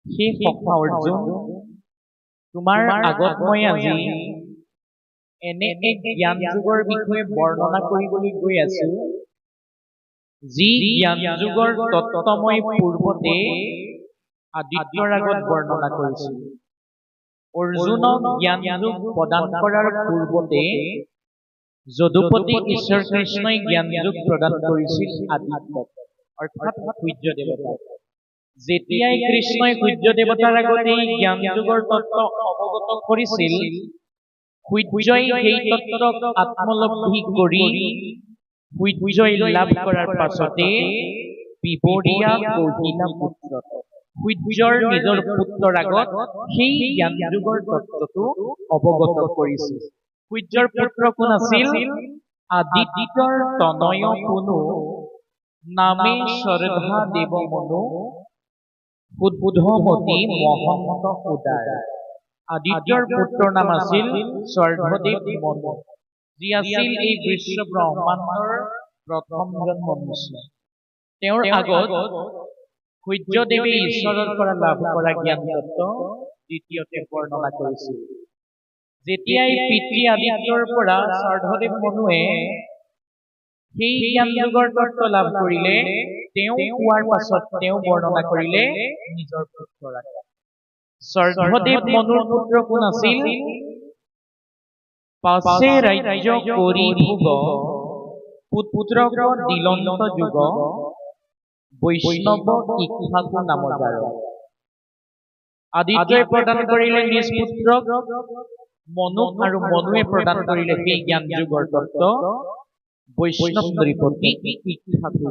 হে সখা অৰ্জুন তোমাৰ আগত মই আজি এনে এক জ্ঞান যুগৰ বিষয়ে বৰ্ণনা কৰিবলৈ গৈ আছো যি জ্ঞান যুগৰ তত্ত্ব মই পূৰ্বতে আদিত্যৰ আগত বৰ্ণনা কৰিছো অৰ্জুনক জ্ঞান যুগ প্ৰদান কৰাৰ পূৰ্বতে যদুপতি ঈশ্বৰ কৃষ্ণই জ্ঞান যুগ প্ৰদান কৰিছিল আদিত্যক অৰ্থাৎ সূৰ্য দেৱতাক যেতিয়াই কৃষ্ণই সূৰ্য দেৱতাৰ আগতে জ্ঞান যুগৰ তত্ত্ব অৱগত কৰিছিল সূৰ্যই সেই তত্ত্বক আত্মলব্ধি কৰি সূৰ্যই লাভ কৰাৰ পাছতে বিবৰিয়া কহিলা পুত্ৰ সূৰ্যৰ নিজৰ পুত্ৰৰ আগত সেই জ্ঞান যুগৰ তত্ত্বটো অৱগত কৰিছিল সূৰ্যৰ পুত্ৰ কোন আছিল আদিত্যৰ তনয় পুনু নামে শ্ৰদ্ধা দেৱ মনু শুদ্ধমতী মহন্ত উদাৰ আদিত্যৰ পুত্ৰৰ নাম আছিল স্বৰ্ধদেৱ মনু যি আছিল এই বিশ্ব ব্ৰহ্মাণ্ডৰ প্ৰথমজন মনুষ্য তেওঁৰ আগত সূৰ্যদেৱে ঈশ্বৰৰ পৰা লাভ কৰা জ্ঞান তত্ত্ব দ্বিতীয়তে বৰ্ণনা কৰিছিল যেতিয়াই পিতৃ আদিত্যৰ পৰা স্বৰ্ধদেৱ মনুৱে সেই জ্ঞান যুগৰ তত্ত্ব লাভ কৰিলে তেওঁ কোৱাৰ পাছত তেওঁ বৰ্ণনা কৰিলে নিজৰ পুত্ৰৰ আগত স্বৰ্ধদেৱ মনুৰ পুত্ৰ কোন আছিল পাছে ৰাজ্য কৰি ভোগ পুত্ৰক দিলন্ত যুগ বৈষ্ণৱ ইক্ষ্বাকু নামজাৰ আদিত্যই প্ৰদান কৰিলে নিজ পুত্ৰক মনুক আৰু মনুৱে প্ৰদান কৰিলে সেই জ্ঞান যুগৰ তত্ত্ব বৈষ্ণৱ নৃপতি ইক্ষ্বাকু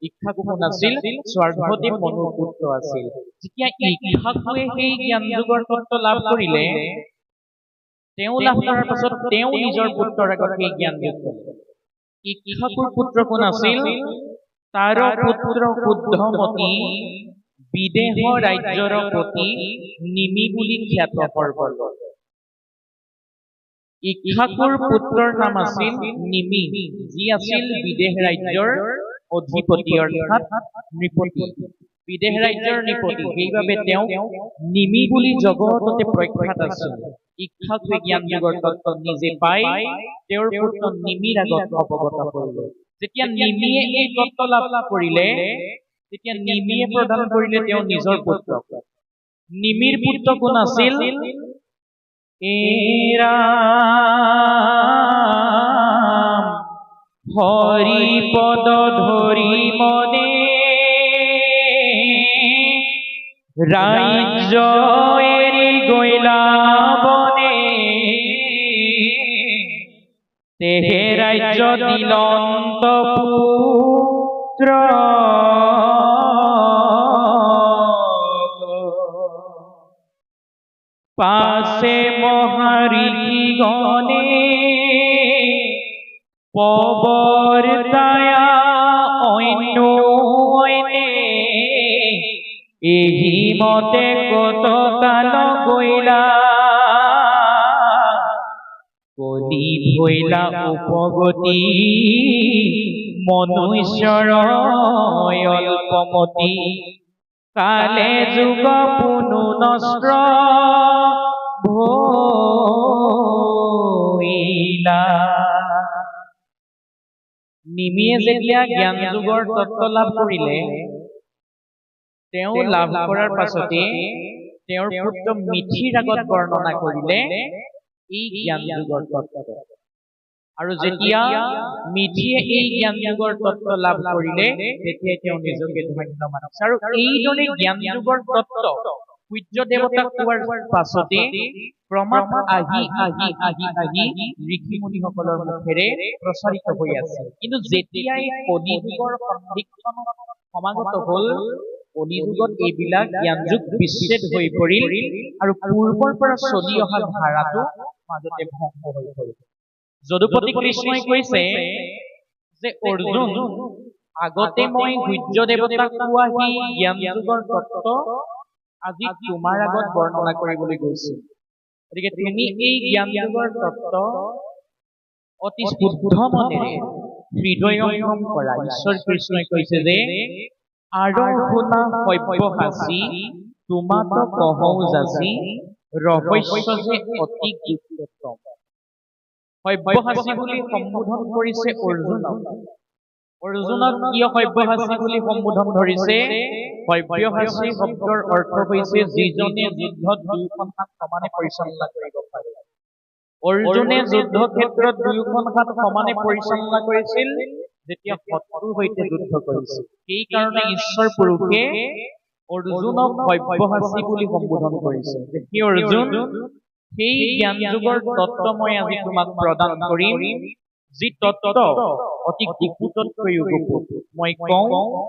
ইক্ষ্বাকু কোন আছিল স্বৰ্ধদেৱ মনুৰ পুত্ৰ আছিল যেতিয়া ইক্ষ্বাকুৱে সেই জ্ঞান যুগৰ তত্ত্ব লাভ কৰিলে তেওঁ লাভ কৰাৰ পাছত তেওঁ নিজৰ পুত্ৰৰ আগত সেই জ্ঞান যুগ ইক্ষ্বাকুৰ পুত্ৰ কোন আছিল তাৰ পুত্ৰ শুদ্ধমতী বিদেহ ৰাজ্যৰ প্ৰতি নিমি বুলি খ্যাত সৰ্বৰ্গ ইক্ষ্বাকুৰ পুত্ৰৰ নাম আছিল নিমি যি আছিল বিদেহ ৰাজ্যৰ অধিপতি অৰ্থাৎ নৃপতি বিদেহ ৰাজ্যৰ নৃপতি সেইবাবে তেওঁ নিমি বুলি জগততে প্ৰখ্যাত আছিল ইক্ষ্বাকুৱে জ্ঞান যুগৰ তত্ত্ব নিজে পাই তেওঁৰ পুত্ৰ নিমিৰ আগত অৱগত কৰিলে যেতিয়া নিমিয়ে এই তত্ত্ব লাভ কৰিলে তেতিয়া নিমিয়ে প্ৰদান কৰিলে তেওঁ নিজৰ পুত্ৰক নিমিৰ পুত্ৰ কোন আছিল হৰি পদ ধৰি মনে ৰাজ্য এৰি গৈলা বনে তেহে ৰাজ্য দিলন্ত পুত্ৰ পাছে মহাৰিষি গণে পবৰ্তায়া অন্য অইনে এহি মতে কত কাল গৈলা কলি ধৈলা উপগতি মনুষ্যৰ অল্পমতি কালে যুগ পুনু নষ্ট ভৈলা নিমিয়ে যেতিয়া জ্ঞান যুগৰ তত্ত্ব লাভ কৰিলে তেওঁ লাভ কৰাৰ পাছতে তেওঁৰ পুত্ৰ মিথিৰ আগত বৰ্ণনা কৰিলে এই জ্ঞান যুগৰ তত্ত্ব আৰু যেতিয়া মিথিয়ে এই জ্ঞান যুগৰ তত্ত্ব লাভ কৰিলে তেতিয়া তেওঁ নিজকে ধন্য মানিছে আৰু এইদৰে জ্ঞান যুগৰ তত্ত্ব সূৰ্য দেৱতাক কোৱাৰ পাছতে ক্ৰমাৎ আহি ঋষিমুনিসকলৰ মুখেৰে প্ৰচাৰিত হৈ আছে। কিন্তু যেতিয়াই কলিযুগৰ সন্ধিক্ষণ সমাগত হ'ল, কলিযুগত এইবিলাক জ্ঞানযুগ বিচ্ছেদ হৈ পৰিল আৰু পূৰ্বৰ পৰা চলি অহা ধাৰাটো মাজতে ভংগ হৈ পৰিল। যদুপতি কৃষ্ণই কৈছে যে অৰ্জুন, আগতে মই সূৰ্য দেৱতাক কোৱা সেই জ্ঞানযুগৰ তত্ত্ব আজি তোমাৰ আগত বৰ্ণনা কৰিবলৈ গৈছো। গতিকে তুমি এই জ্ঞানযুগৰ তত্ত্ব অতি শুদ্ধ মনেৰে হৃদয়ঙ্গম কৰা। ঈশ্বৰ কৃষ্ণই কৈছে যে আৰু শুনা সব্যসাচী তোমাত কহৌ যাচি ৰহস্য যে অতি গুপ্ততম। সব্যসাচী বুলি সম্বোধন কৰিছে অৰ্জুনক। অৰ্জুনক কিয় সব্যসাচী বুলি সম্বোধন ধৰিছে? সব্যসাচী শব্দৰ অৰ্থ হৈছে যিজনে যুদ্ধত দুয়োখন হাত সমানে পৰিচালনা কৰিব পাৰে। অৰ্জুনে যুদ্ধ ক্ষেত্ৰত দুয়োখন হাত সমানে পৰিচালনা কৰিছিল যেতিয়া শত্ৰুৰ সৈতে যুদ্ধ কৰিছিল। সেইকাৰণে ঈশ্বৰ পুৰুষে অৰ্জুনক সব্যসাচী বুলি সম্বোধন কৰিছে। সেই অৰ্জুন, সেই জ্ঞানযুগৰ তত্ত্ব মই আজি তোমাক প্ৰদান কৰিম, যি তত্ত্ব অতি গুপুততকৈও গুপুত। মই কওঁ,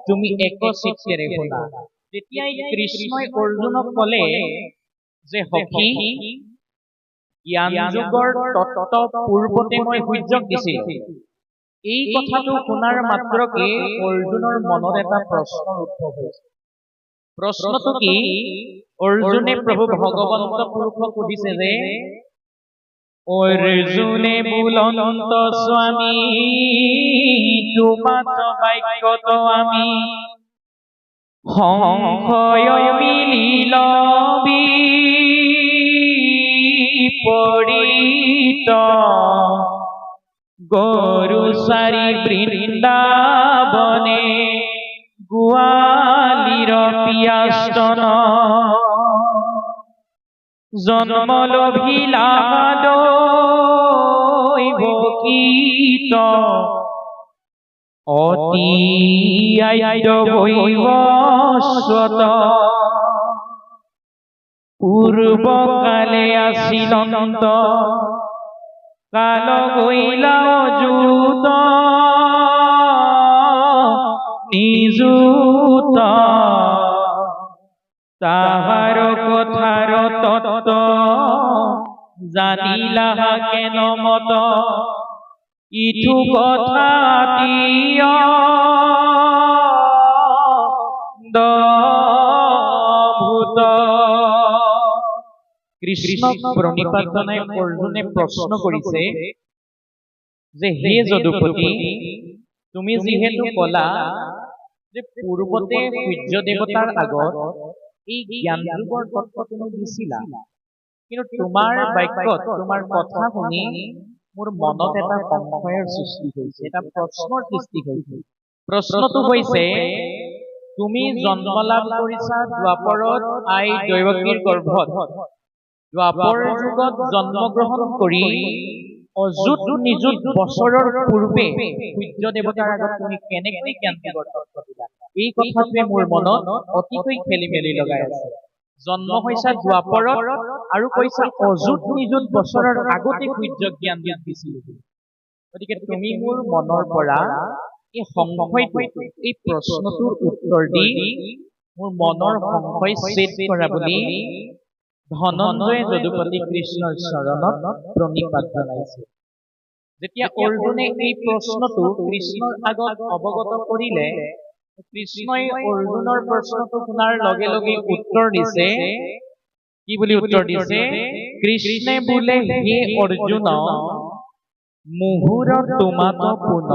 তুমি একচিত্তেৰে শুনা। তেতিয়াই কৃষ্ণই অৰ্জুনক ক'লে যে সখী, জ্ঞানযুগৰ তত্ত্ব পূৰ্বতে মই সূৰ্যক দিছিল। এই কথাটো শুনাৰ মাত্ৰকে অৰ্জুনৰ মনত এটা প্ৰশ্নৰ উদ্ভৱ হৈছে। প্ৰশ্নটো কি? অৰ্জুনে প্ৰভু ভগৱন্ত পুৰুষক সুধিছে যে অৰ্জুনে বুলন্ত স্বামী তোমাত বাক্যত আমি সংশয় মিলিল বিপৰীত গৰু চাৰি বৃন্দাবনে গোৱালিৰ পিয়াস্তন জন্মলভিলা দৈবকীত অতি বৈবস্বত পূৰ্বকালে আছিলন্ত কাল গৈলা অযুত নিযুত তাহাৰ কথাৰ তত্ত্ব জানিলা কেন মত ইটো কথা ভূত। কৃষ্ণক প্ৰণিপাত জনাই অৰ্জুনে প্ৰশ্ন কৰিছে যে হে যদুপতি, তুমি যিহেতু কলা যে পূৰ্বতে সূৰ্য দেৱতাৰ আগত এই জ্ঞানযুগৰ তত্ত্ব তুমি দিছিলা, কিন্তু তোমাৰ বাক্যত তোমাৰ কথা শুনি মোৰ মনত এটা সংশয়ৰ সৃষ্টি হৈছে, এটা প্ৰশ্নৰ সৃষ্টি হৈছে। প্ৰশ্নটো হৈছে, তুমি জন্ম লাভ কৰিছা দ্বাপৰত আই দৈৱকীৰ গৰ্ভত। দ্বাপৰ যুগত জন্মগ্ৰহণ কৰি অযুত নিযুত বছৰৰ পূৰ্বে সূৰ্য দেৱতাৰ আগত তুমি কেনেকৈ জ্ঞানযুগৰ তত্ত্ব দিলা? এই কথাটোৱে মোৰ মনত অতিকৈ খেলি মেলি লগাই আছে। জন্ম হৈছা দ্বাপৰত আৰু কৈছা অযুত নিযুত বছৰৰ আগতে সূৰ্যক জ্ঞান দিছিল। গতিকে তুমি মোৰ মনৰ পৰা এই সংশয়টো, এই প্ৰশ্নটোৰ উত্তৰ দি মোৰ মনৰ সংশয় ছেদ কৰা বুলি ধনঞ্জয়ে যদুপতি কৃষ্ণৰ চৰণত প্ৰণিপাত জনাইছে। যেতিয়া অৰ্জুনে এই প্ৰশ্নটো কৃষ্ণৰ আগত অৱগত কৰিলে, কৃষ্ণই অৰ্জুনৰ প্ৰশ্নটো শুনাৰ লগে লগে উত্তৰ দিছে। কি বুলি উত্তৰ দিছে? কৃষ্ণে বোলে, হে অৰ্জুন, মুহুৰ তোমাত পুন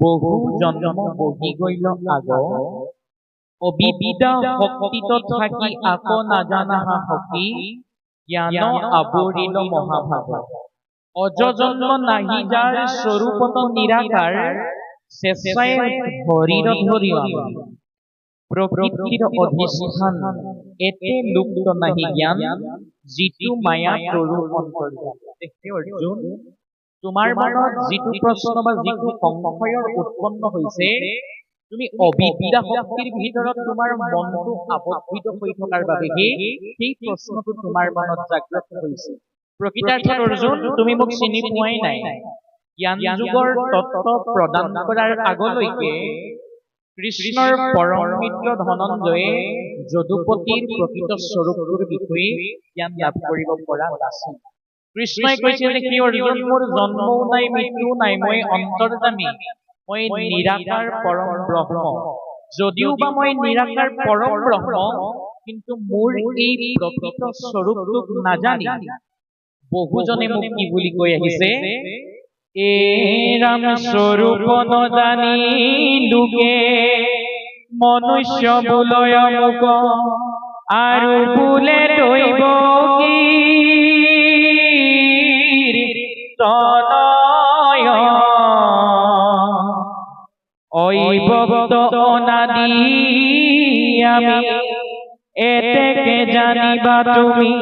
বহু জন্ম বহি গৈল আগ অবিদ্যা শক্তিত থাকি আকৌ নাজানা সখী জ্ঞান আৱৰিল মহাভাৱ অজজন্ম নাহি যাৰ স্বৰূপত নিৰাকাৰ চেষ্টাই হৰিৰ ধৰি প্ৰকৃতিৰ অধিষ্ঠান এতে লুপ্ত নাহি জ্ঞান যিটো মায়া তৰু অন্তৰ্যান। অৰ্জুন, তোমাৰ মনত যিটো প্ৰশ্ন বা যিটো সংশয়ৰ উৎপন্ন হৈছে, তুমি অবিদ্যা শক্তিৰ ভিতৰত তোমাৰ মনটো আবদ্ধিত হৈ থকাৰ বাবেহে সেই প্ৰশ্নটো তোমাৰ মনত জাগ্ৰত হৈছে। প্ৰকৃতাৰ্থত অৰ্জুন, তুমি মোক চিনি পোৱাই নাই। জ্ঞান যুগৰ তত্ত্ব প্ৰদান কৰাৰ আগলৈকে কৃষ্ণৰ পৰম মিত্ৰ ধনঞ্জয়ে যদুপতিৰ প্ৰকৃত স্বৰূপটোৰ বিষয়ে জ্ঞান লাভ কৰিব পৰা নাছিল। কৃষ্ণই কৈছিল যে কি অৰ্জুন, মোৰ জন্মও নাই, মৃত্যুও নাই, মই অন্তৰ্যামী, মই নিৰাকাৰ পৰম ব্ৰহ্ম। যদিও বা মই নিৰাকাৰ পৰম ব্ৰহ্ম, কিন্তু মোৰ এই প্ৰকৃত স্বৰূপটোক নাজানি বহুজনে মোক কি বুলি কৈ আহিছে, এ ৰাম স্বৰূপ নজানি লোকে মনুষ্য বোলয় মুক আৰু বোলে দৈৱকীৰ তনয় ঐবক্ত অনাদি আমি এতেকে জানিবা তুমি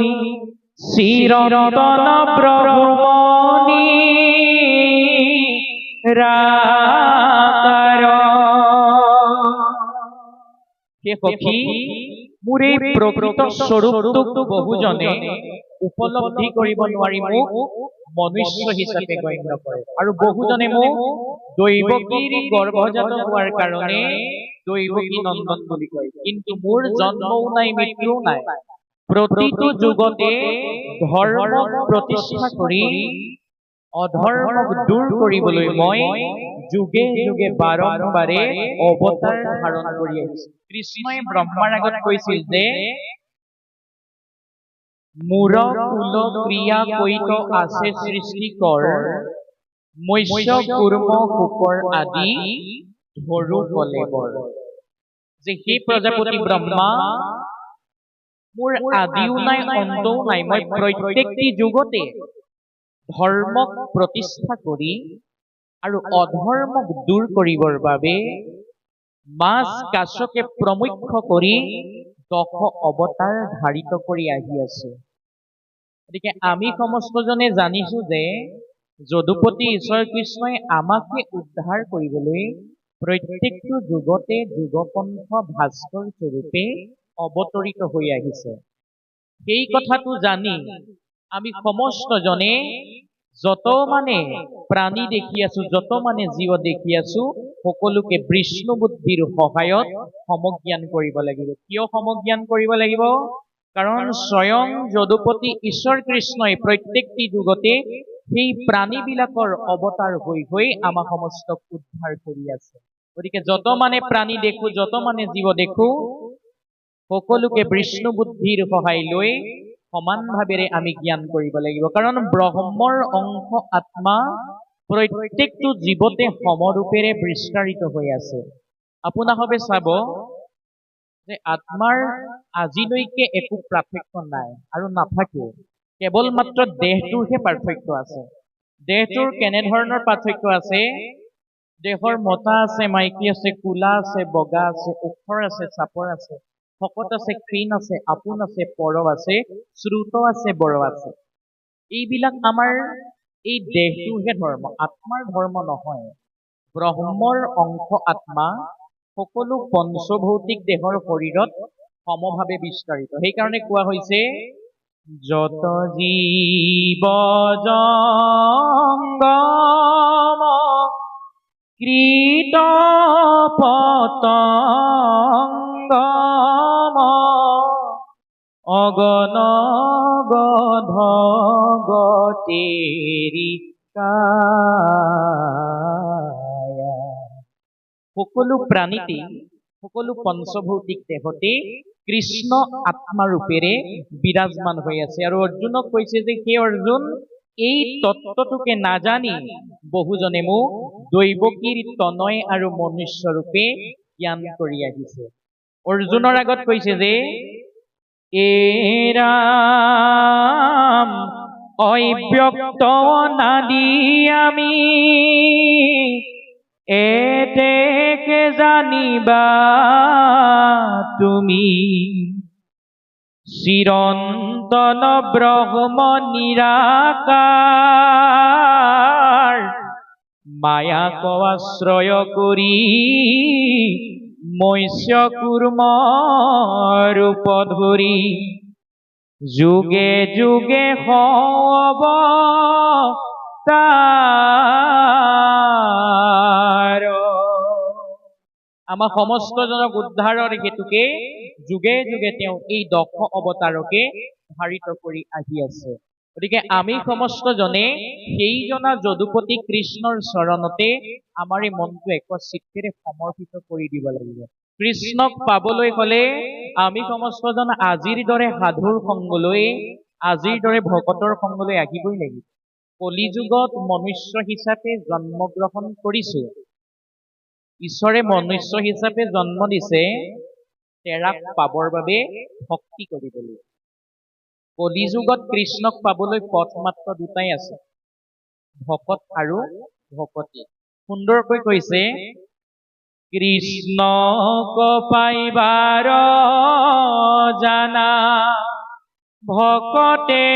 চিৰন্তন প্ৰভুমণি ৰাকাৰ। হে সখী, মোৰ এই প্ৰকৃত স্বৰূপটোক বহুজনে উপলব্ধি কৰিব নোৱাৰি মোক মনুষ্য হিচাপে গণ্য কৰে, আৰু বহুজনে মোক দৈৱকীৰ গৰ্ভজাত হোৱাৰ কাৰণে দৈৱকী নন্দন বুলি কয়। কিন্তু মোৰ জন্মও নাই, মৃত্যুও নাই। প্ৰতিটো যুগতে ধৰ্মক প্ৰতিষ্ঠা কৰি অধৰ্মক দূৰ কৰিবলৈ মই যুগে যুগে বাৰম্বাৰে অৱতাৰ ধাৰণ কৰি আহিছো। কৃষ্ণই ব্ৰহ্মাৰ আগত কৈছিল যে মূৰ কুল ক্ৰিয়া কৈত আছে সৃষ্টিকৰ মৎস্য কুৰ্ম শুকৰ আদি ধৰু কলেবৰ। যে সেই প্ৰজাপতি ব্ৰহ্মা, মোৰ আদিও নাই, অন্তও নাই, মই প্ৰত্যেকটি যুগতে ধৰ্মক প্ৰতিষ্ঠা কৰি আৰু অধৰ্মক দূৰ কৰিবৰ বাবে মাছ কাছকে প্ৰমুখ্য কৰি 10 অৱতাৰ ধাৰিত কৰি আহি আছে। গতিকে আমি সমস্তজনে জানিছো যে যদুপতি ঈশ্বৰ কৃষ্ণই আমাকে উদ্ধাৰ কৰিবলৈ প্ৰত্যেকটো যুগতে যুগপন্থ ভাস্কৰ স্বৰূপে অৱতৰিত হৈ আহিছে। সেই কথাটো জানি আমি সমস্তজনে যত মানে প্ৰাণী দেখি আছো, যত মানে জীৱ দেখি আছো, সকলোকে বিষ্ণু বুদ্ধিৰ সহায়ত সমজ্ঞান কৰিব লাগিব। কিয় সমজ্ঞান কৰিব লাগিব? কাৰণ স্বয়ং যদুপতি ঈশ্বৰ কৃষ্ণই প্ৰত্যেকটি যুগতে সেই প্ৰাণীবিলাকৰ অৱতাৰ হৈ হৈ আমাৰ সমস্তক উদ্ধাৰ কৰি আছে। গতিকে যত মানে প্ৰাণী দেখো, যত মানে জীৱ দেখো, সকলোকে বিষ্ণু বুদ্ধিৰ সহায় লৈ সমান ভাৱেৰে আমি জ্ঞান কৰিব লাগিব। কাৰণ ব্ৰহ্মৰ অংশ আত্মা প্ৰত্যেকটো জীৱতে সমৰূপেৰে বিস্তাৰিত হৈ আছে। আপোনাসবে চাব যে আত্মাৰ আজিলৈকে একো পাৰ্থক্য নাই আৰু নাথাকে, কেৱল মাত্ৰ দেহটোৰহে পাৰ্থক্য আছে। দেহটোৰ কেনেধৰণৰ পাৰ্থক্য আছে? দেহৰ মতা আছে, মাইকী আছে, কোলা আছে, বগা আছে, ওখৰ আছে, চাপৰ আছে, শকত আছে, ক্ষীণ আছে, আপোন আছে, পৰ আছে, শ্ৰুত আছে, বৰ আছে। এইবিলাক আমাৰ এই দেহটোহে ধৰ্ম, আত্মাৰ ধৰ্ম নহয়। ব্ৰহ্মৰ অংশ আত্মা সকলো পঞ্চভৌতিক দেহৰ শৰীৰত সমভাৱে বিস্তাৰিত। সেইকাৰণে কোৱা হৈছে যত জীৱ জংগম কৃত পতংগম অগণ গধ গতেৰি কায়া। সকলো প্ৰাণীতে, সকলো পঞ্চভৌতিক দেহতে কৃষ্ণ আত্মাৰূপেৰে বিৰাজমান হৈ আছে। আৰু অৰ্জুনক কৈছে যে সেই অৰ্জুন, এই তত্ত্বটোকে নাজানি বহুজনে মোক দৈৱকীৰ তনয় আৰু মনুষ্য ৰূপে জ্ঞান কৰি আহিছে। অৰ্জুনৰ আগত কৈছে যে এ ৰাম অব্যক্ত অনাদি আমি এতেকে জানিবা তুমি চিৰন্তন ব্ৰহ্ম নিৰাকাৰ মায়াক আশ্ৰয় কৰি মৎস্য কুৰ্ম ৰূপ ধৰি যুগে যুগে অবতাৰ। আমাৰ সমস্ত জনক উদ্ধাৰৰ হেতুকে যুগে যুগে তেওঁ এই দক্ষ অৱতাৰকে ধাৰিত কৰি আহি আছে। গতিকে আমি সমস্ত জনে সেইজনা যদুপতি কৃষ্ণৰ চৰণতে আমাৰ এই মনটো একচিত্তেৰে সমৰ্পিত কৰি দিব লাগিব। কৃষ্ণক পাবলৈ হলে আমি সমস্তজন আজিৰ দৰে সাধুৰ সংগলৈ, আজিৰ দৰে ভকতৰ সংগলৈ আহিবই লাগিব। কলিযুগত মনুষ্য হিচাপে জন্মগ্ৰহণ কৰিছো। ঈশ্বৰে মনুষ্য হিচাপে জন্ম দিছে তেৰাক পাবৰ বাবে ভক্তি কৰিবলৈ। কলিযুগত কৃষ্ণক পাবলৈ পথ মাত্ৰ দুটাই আছে, ভকত আৰু ভকতী। সুন্দৰকৈ কৈছে, কৃষ্ণক পাইবাৰ জানা ভকতে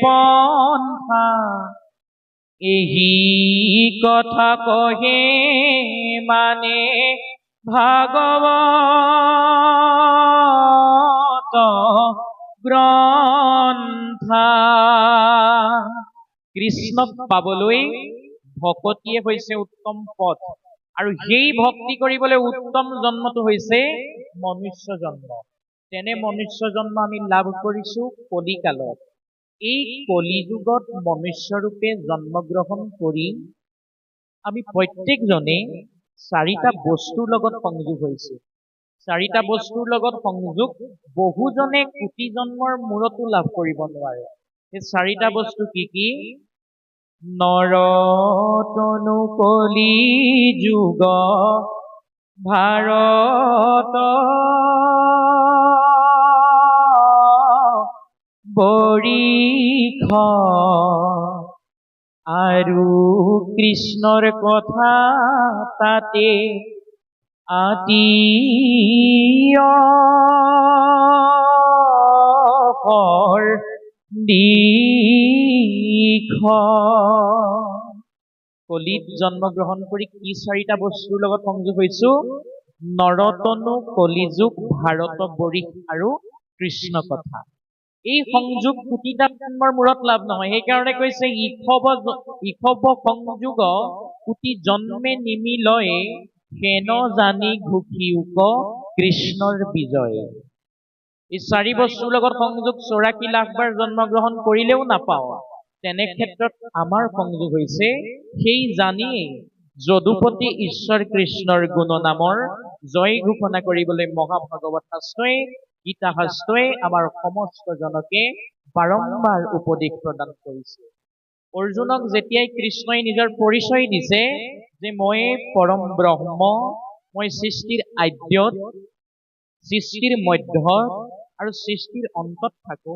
পন্থা, এহি কথা কহে মানে ভাগৱত গ্ৰন্থা। কৃষ্ণক পাবলৈ ভকতিয়ে হৈছে উত্তম পথ, আৰু সেই ভক্তি কৰিবলৈ উত্তম জন্মটো হৈছে মনুষ্য জন্ম। তেনে মনুষ্য জন্ম আমি লাভ কৰিছো কলিকালত। এই কলিযুগত মনুষ্যৰূপে জন্মগ্ৰহণ কৰি আমি প্ৰত্যেকজনে চাৰিটা বস্তুৰ লগত সংযোগ হৈছে। চাৰিটা বস্তুৰ লগত সংযোগ বহুজনে কোটি জন্মৰ মূৰতো লাভ কৰিব নোৱাৰে। এই চাৰিটা বস্তু কি কি? নৰতনু কলি যুগ ভাৰত বৰিষ, আৰু কৃষ্ণৰ কথা তাতে আতিয়ৰ দিখ। কলিত জন্মগ্ৰহণ কৰি কি চাৰিটা বস্তুৰ লগত সংযোগ হৈছো? নৰতনু, কলিযুগ, ভাৰত বৰিষ আৰু কৃষ্ণ কথা। এই সংযোগ কোটিটা জন্মৰ মূৰত লাভ নহয়। সেইকাৰণে কৈছে ইষব সংযোগ কোটি জন্মে নিমিলয়, হেন জানি ঘুষিউক কৃষ্ণৰ বিজয়। এই চাৰি বস্তুৰ লগত সংযোগ 84 লাখ বাৰ জন্মগ্ৰহণ কৰিলেও নাপাওঁ। তেনে ক্ষেত্ৰত আমাৰ সংযোগ হৈছে সেই জানিয়েই যদুপতি ঈশ্বৰ কৃষ্ণৰ গুণ নামৰ জয় ঘোষণা কৰিবলৈ মহাভাগৱত শাস্ত্ৰই, গীতা শাস্ত্ৰই আমাৰ সমস্ত জনকে বাৰম্বাৰ উপদেশ প্ৰদান কৰিছে। অৰ্জুনক যেতিয়াই কৃষ্ণই নিজৰ পৰিচয় দিছে যে মই পৰম ব্ৰহ্ম, মই সৃষ্টিৰ আদ্যত, সৃষ্টিৰ মধ্যত আৰু সৃষ্টিৰ অন্তত থাকো,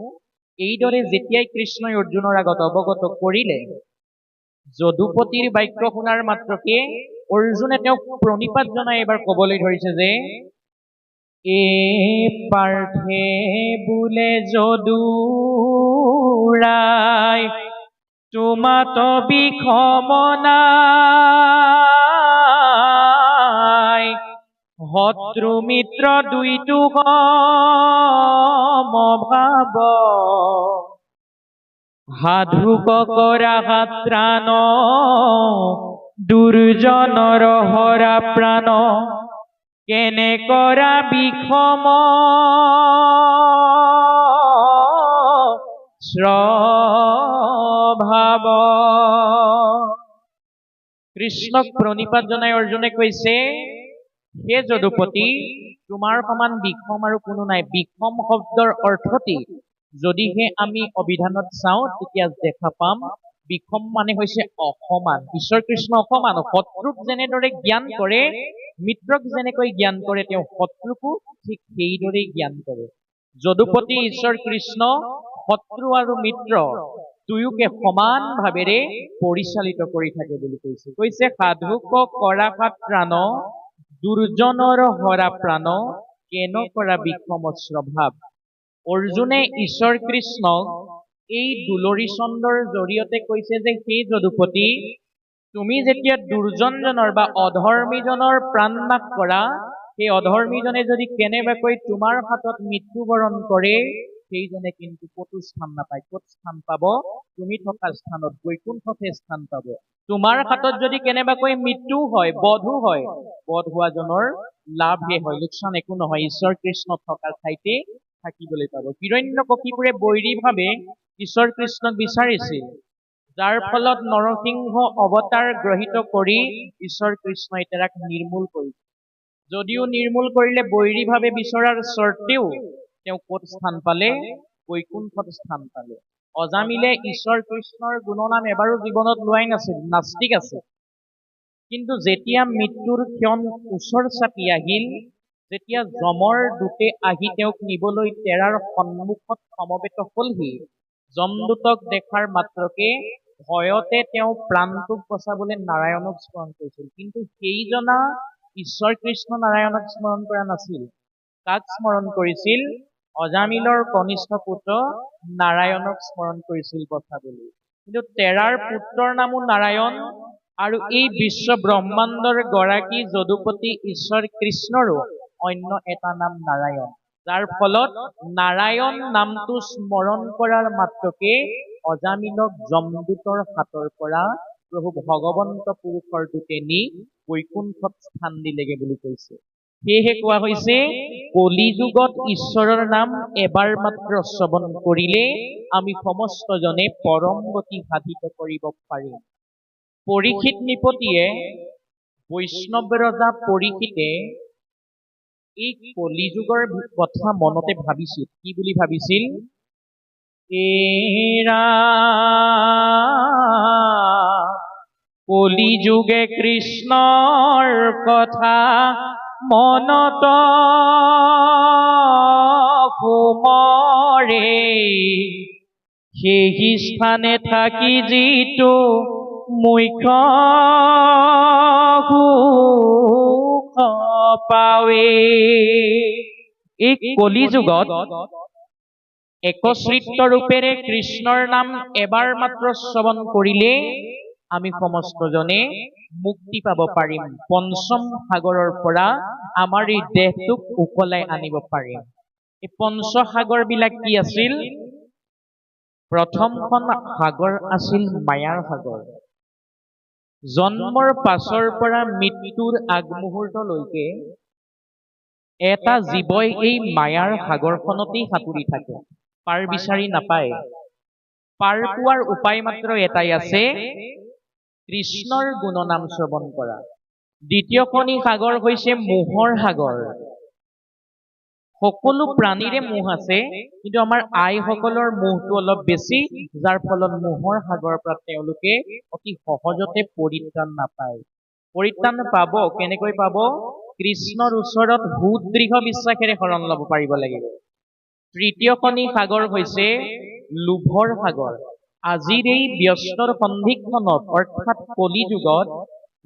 এইদৰে যেতিয়াই কৃষ্ণই অৰ্জুনৰ আগত অৱগত কৰিলে, যদুপতিৰ বাক্য শুনাৰ মাত্ৰকে অৰ্জুনে তেওঁক প্ৰণিপাত জনাই এবাৰ কবলৈ ধৰিছে যে, এ পাৰ্থে বোলে যদুৰাই তোমাত বিষম নাই, শত্ৰু মিত্ৰ দুইটো সমভাৱ, সাধুক কৰা সাত্ৰাণ, দুৰ্জনৰ হৰা প্ৰাণ, কেনে কৰা বিষম স্বভাৱ। কৃষ্ণক প্ৰণিপাত জনাই অৰ্জুনে কৈছে, হে যদুপতি, তোমাৰ সমান বিষম আৰু কোনো নাই। বিষম শব্দৰ অৰ্থটি যদিহে আমি অভিধানত চাওঁ তেতিয়া দেখা পাম বিষম মানে হৈছে অসমান। ঈশ্বৰ কৃষ্ণ অসমান। শত্ৰুক যেনেদৰে জ্ঞান কৰে, মিত্ৰক যেনেকৈ জ্ঞান কৰে, তেওঁ শত্ৰুকো ঠিক সেইদৰেই জ্ঞান কৰে। যদুপতি ঈশ্বৰ কৃষ্ণ শত্ৰু আৰু মিত্ৰ দুয়োকে সমান ভাৱেৰে পৰিচালিত কৰি থাকে বুলি কৈছে। কৈছে সাধুক কৰা সাত্ৰাণ, দুৰ্জনৰ হৰা প্ৰাণ, কেন কৰা বিষম স্বভাৱ। অৰ্জুনে ঈশ্বৰ কৃষ্ণক এই দুলৰী চন্দৰ জৰিয়তে কৈছে যে সেই যদুপতি তুমি যেতিয়া দুৰ্জনজনৰ বা অধৰ্মীজনৰ প্ৰাণ নাশ কৰা, সেই অধৰ্মীজনে যদি কেনেবাকৈ তোমাৰ হাতত মৃত্যুবৰণ কৰে, সেইজনে কিন্তু ক'তো স্থান নাপায়। ক'ত স্থান পাব? তুমি থকা স্থানত বৈকুণ্ঠতে স্থান পাব। তোমাৰ হাতত যদি কেনেবাকৈ মৃত্যু হয়, বধো হয়, বধ হোৱাজনৰ লাভহে হয়, লোকচান একো নহয়। ঈশ্বৰ কৃষ্ণ থকা ঠাইতে থাকিবলৈ পাব। হিৰণ্যকশিপুৰে বৈৰীভাৱে ঈশ্বৰ কৃষ্ণক বিচাৰিছিল, যাৰ ফলত নৰসিংহ অৱতাৰ গ্ৰহিত কৰি ঈশ্বৰ কৃষ্ণই তেৰাক নিৰ্মূল কৰিছিল। যদিও নিৰ্মূল কৰিলে বৈৰীভাৱে বিচৰাৰ স্বৰ্তেও তেওঁ ক'ত স্থান পালে? বৈকুণ্ঠত স্থান পালে। অজামিলে ঈশ্বৰ কৃষ্ণৰ গুণনাম এবাৰো জীৱনত লোৱাই নাছিল, নাস্তিক আছিল। কিন্তু যেতিয়া মৃত্যুৰ ক্ষণ ওচৰ চাপি আহিল, যেতিয়া যমৰ দূতে আহি তেওঁক নিবলৈ তেৰাৰ সন্মুখত সমবেত হলহি, যমদূতক দেখাৰ মাত্ৰকে ভয়তে তেওঁ প্ৰাণটোক বচাবলৈ নাৰায়ণক স্মৰণ কৰিছিল। কিন্তু সেইজনা ঈশ্বৰ কৃষ্ণ নাৰায়ণক স্মৰণ কৰা নাছিল। কাক স্মৰণ কৰিছিল? অজামিলৰ কনিষ্ঠ পুত্ৰ নাৰায়ণক স্মৰণ কৰিছিল বচাবলৈ। কিন্তু তেৰাৰ পুত্ৰৰ নামো নাৰায়ণ, আৰু এই বিশ্ব ব্ৰহ্মাণ্ডৰ গৰাকী যদুপতি ঈশ্বৰ কৃষ্ণৰো অন্য এটা নাম নাৰায়ণ, যাৰ ফলত নাৰায়ণ নামটো স্মৰণ কৰাৰ মাত্ৰকে অজামিলক যমদূতৰ হাতৰ পৰা প্ৰভু ভগৱন্ত পুৰুষৰ দূতে নি বৈকুণ্ঠত স্থান দিলেগে বুলি কৈছে। সেয়েহে কোৱা হৈছে, কলি যুগত ঈশ্বৰৰ নাম এবাৰ মাত্ৰ শ্ৰৱণ কৰিলে আমি সমস্তজনে পৰম গতি সাধিত কৰিব পাৰিম। পৰীক্ষিত নৃপতিয়ে, বৈষ্ণৱ ৰজা পৰীক্ষিতে এই কলিযুগৰ কথা মনতে ভাবিছিল। কি বুলি ভাবিছিল? এৰা কলিযুগে কৃষ্ণৰ কথা মনত সুমৰে, সেই স্থানে থাকি যিটো মুখ্য সুখ পাৱে। এই কলিযুগত একশ্ৰিত ৰূপেৰে কৃষ্ণৰ নাম এবাৰ মাত্ৰ শ্ৰৱণ কৰিলে আমি সমস্তজনে মুক্তি পাব পাৰিম। পঞ্চম সাগৰৰ পৰা আমাৰ এই দেহটোক উকলাই আনিব পাৰিম। এই পঞ্চসাগৰ বিলাক কি আছিল? প্ৰথমখন সাগৰ আছিল মায়াৰ সাগৰ। জন্মৰ পাছৰ পৰা মৃত্যুৰ আগমুহূৰ্তলৈকে এটা জীৱই এই মায়াৰ সাগৰখনতেই সাঁতুৰি থাকে, পাৰ বিচাৰি নাপায়। পাৰ পোৱাৰ উপায় মাত্ৰ এটাই আছে, কৃষ্ণৰ গুণনাম শ্ৰৱণ কৰা। দ্বিতীয়খনি সাগৰ হৈছে মোহৰ সাগৰ। সকলো প্ৰাণীৰে মোহ আছে, কিন্তু আমাৰ আইসকলৰ মোহটো অলপ বেছি, যাৰ ফলত মোহৰ সাগৰৰ পৰা তেওঁলোকে অতি সহজতে পৰিত্ৰাণ নাপায়। পৰিত্ৰাণ পাব, কেনেকৈ পাব? কৃষ্ণৰ ওচৰত সুদৃঢ় বিশ্বাসেৰে শৰণ ল'ব পাৰিব লাগিব। তৃতীয়খনি সাগৰ হৈছে লোভৰ সাগৰ। আজিৰ এই ব্যস্তৰ সন্ধিক্ষণত অৰ্থাৎ কলিযুগত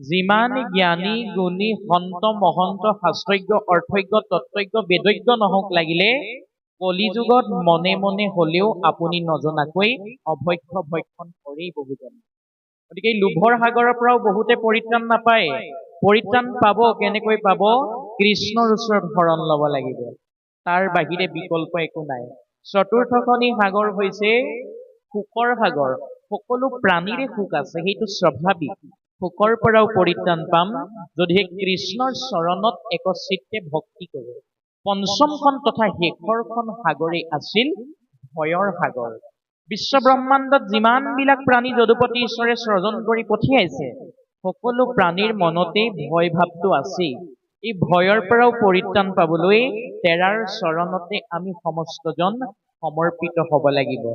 যিমান জ্ঞানী গুণী সন্ত মহন্ত শাস্ত্ৰজ্ঞ অৰ্থজ্ঞ তত্ত্বজ্ঞ বেদজ্ঞ নহওক লাগিলে, কলিযুগত মনে মনে হলেও আপুনি নজনাকৈ অভক্ষ্য ভক্ষণ কৰেই বহুজনে। গতিকে এই লোভৰ সাগৰৰ পৰাও বহুতে পৰিত্ৰাণ নাপায়। পৰিত্ৰাণ পাব, কেনেকৈ পাব? কৃষ্ণৰ ওচৰত শৰণ ল'ব লাগিব। তাৰ বাহিৰে বিকল্প একো নাই। চতুৰ্থখনি সাগৰ হৈছে সুখৰ সাগৰ। সকলো প্ৰাণীৰে সুখ আছে, সেইটো স্বাভাৱিক। সুখৰ পৰাও পৰিত্ৰাণ পাম যদিহে কৃষ্ণৰ চৰণত একচিত্তে ভক্তি কৰোঁ। পঞ্চমখন তথা শেষৰখন সাগৰেই আছিল ভয়ৰ সাগৰ। বিশ্ব ব্ৰহ্মাণ্ডত যিমানবিলাক প্ৰাণী যদুপতি ঈশ্বৰে সৃজন কৰি পঠিয়াইছে, সকলো প্ৰাণীৰ মনতেই ভয় ভাৱটো আছেই। এই ভয়ৰ পৰাও পৰিত্ৰাণ পাবলৈ তেৰাৰ চৰণতে আমি সমস্তজন সমৰ্পিত হ'ব লাগিব।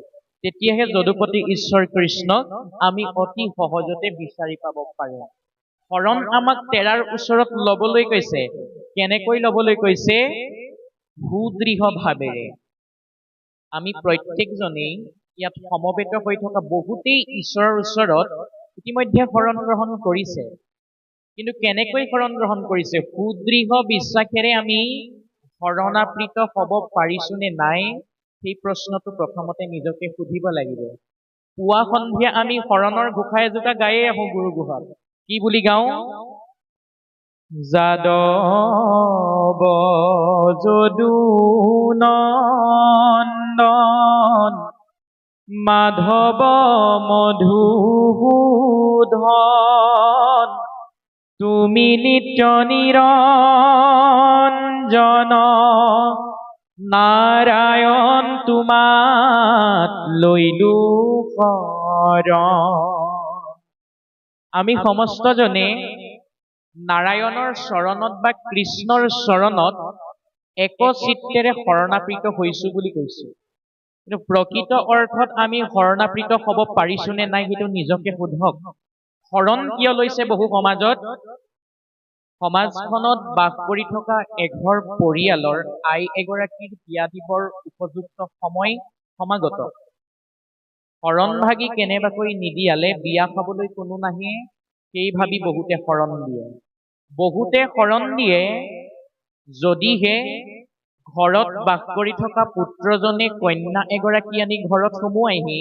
তেতিয়াহে যদুপতি ঈশ্বৰ কৃষ্ণক আমি অতি সহজতে বিচাৰি পাব পাৰোঁ। শৰণ আমাক তেৰাৰ ওচৰত ল'বলৈ কৈছে। কেনেকৈ ল'বলৈ কৈছে? সুদৃঢ় ভাৱেৰে। আমি প্ৰত্যেকজনেই ইয়াত সমবেত হৈ থকা বহুতেই ঈশ্বৰৰ ওচৰত ইতিমধ্যে শৰণ গ্ৰহণ কৰিছে। কিন্তু কেনেকৈ শৰণ গ্ৰহণ কৰিছে? সুদৃঢ় বিশ্বাসেৰে আমি শৰণাপৃত হ'ব পাৰিছো নে নাই, সেই প্ৰশ্নটো প্ৰথমতে নিজকে সুধিব লাগিব। পুৱা সন্ধিয়া আমি শৰণৰ ঘোষা এজোকা গায়ে আহোঁ গুৰু গুহাত। কি বুলি গাওঁ? যাদৱ যদু নন্দন মাধৱ মধুসূদন তুমি নিত্য নিৰঞ্জন নাৰায়ণ তোমাক লৈলো শৰণ। আমি সমস্তজনে নাৰায়ণৰ চৰণত বা কৃষ্ণৰ চৰণত একচিত্তেৰে শৰণাপৃত হৈছো বুলি কৈছো। কিন্তু প্ৰকৃত অৰ্থত আমি শৰণাপৃত হ'ব পাৰিছো নে নাই সেইটো নিজকে সোধক। শৰণ কিয় লৈছে বহু সমাজত? সমাজখনত বাস কৰি থকা এঘৰ পৰিয়ালৰ আই এগৰাকীৰ বিয়া দিবৰ উপযুক্ত সময় সমাগত। শৰণ ভাগি কেনেবাকৈ নিদিয়ালে বিয়া খাবলৈ কোনো নাহে, সেই ভাবি বহুতে শৰণ দিয়ে। বহুতে শৰণ দিয়ে যদিহে ঘৰত বাস কৰি থকা পুত্ৰজনে কন্যা এগৰাকী আনি ঘৰত সোমোৱাইহি,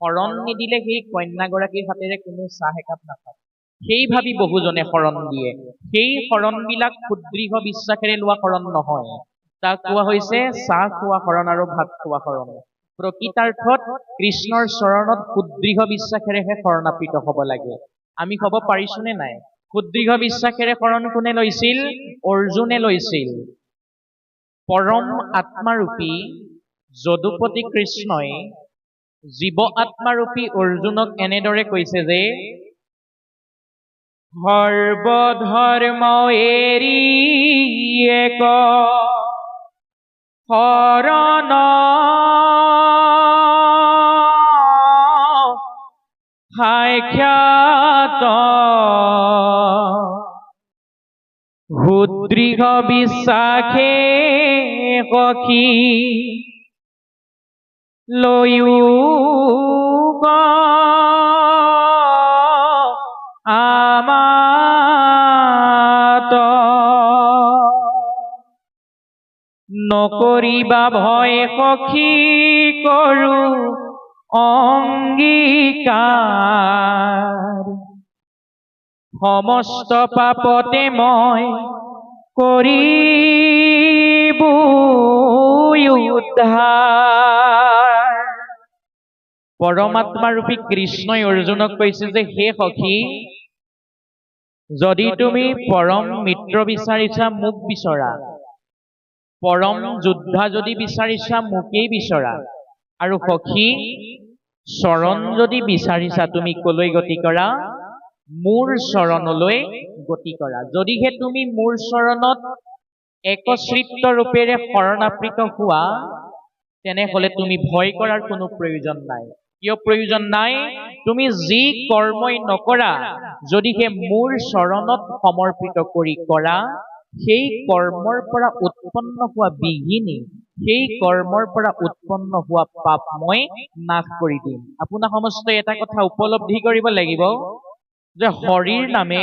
শৰণ নিদিলে সেই কন্যাগৰাকীৰ হাতেৰে কোনো চাহ একাপ নাখায়। সেই ভাবি বহুজনে শৰণ দিয়ে। সেই শৰণবিলাক সুদৃঢ় বিশ্বাসেৰে লোৱা শৰণ নহয়। তাক কোৱা হৈছে চাহ খোৱা শৰণ আৰু ভাত খোৱা শৰণ। প্ৰকৃতাৰ্থত কৃষ্ণৰ চৰণত সুদৃঢ় বিশ্বাসেৰেহে শৰণাপৃত হ'ব লাগে। আমি হ'ব পাৰিছো নে নাই? সুদৃঢ় বিশ্বাসেৰে শৰণ কোনে লৈছিল? অৰ্জুনে লৈছিল। পৰম আত্মাৰূপী যদুপতি কৃষ্ণই জীৱ আত্মাৰূপী অৰ্জুনক এনেদৰে কৈছে যে সৰ্বধৰ্ম এৰি এক শৰণ সাক্ষাৎ সুদৃঢ় বিশ্বাসে সখী লৈও আমাত নকৰিবা ভয় সখী কৰো অংগীকাৰ সমস্ত পাপতে মই কৰিবো উদ্ধাৰ। পৰমাত্মাৰূপী কৃষ্ণই অৰ্জুনক কৈছে যে হে সখী, যদি তুমি পৰম মিত্ৰ বিচাৰিছা মোক বিচৰা, পৰম যোদ্ধা যদি বিচাৰিছা মোকেই বিচৰা, আৰু সখী চৰণ যদি বিচাৰিছা তুমি কলৈ গতি কৰা? মোৰ চৰণলৈ গতি কৰা। যদিহে তুমি মোৰ চৰণত একচিত্ত ৰূপেৰে শৰণাপৃত হোৱা, তেনেহলে তুমি ভয় কৰাৰ কোনো প্ৰয়োজন নাই। কিয় প্ৰয়োজন নাই? তুমি যি কৰ্মই নকৰা যদিহে মোৰ চৰণত সমৰ্পিত কৰি কৰা, সেই কৰ্মৰ পৰা উৎপন্ন হোৱা বিঘিনি, সেই কৰ্মৰ পৰা উৎপন্ন হোৱা পাপ মই নাশ কৰি দিম। আপোনাৰ সমস্ত এটা কথা উপলব্ধি কৰিব লাগিব যে হৰিৰ নামে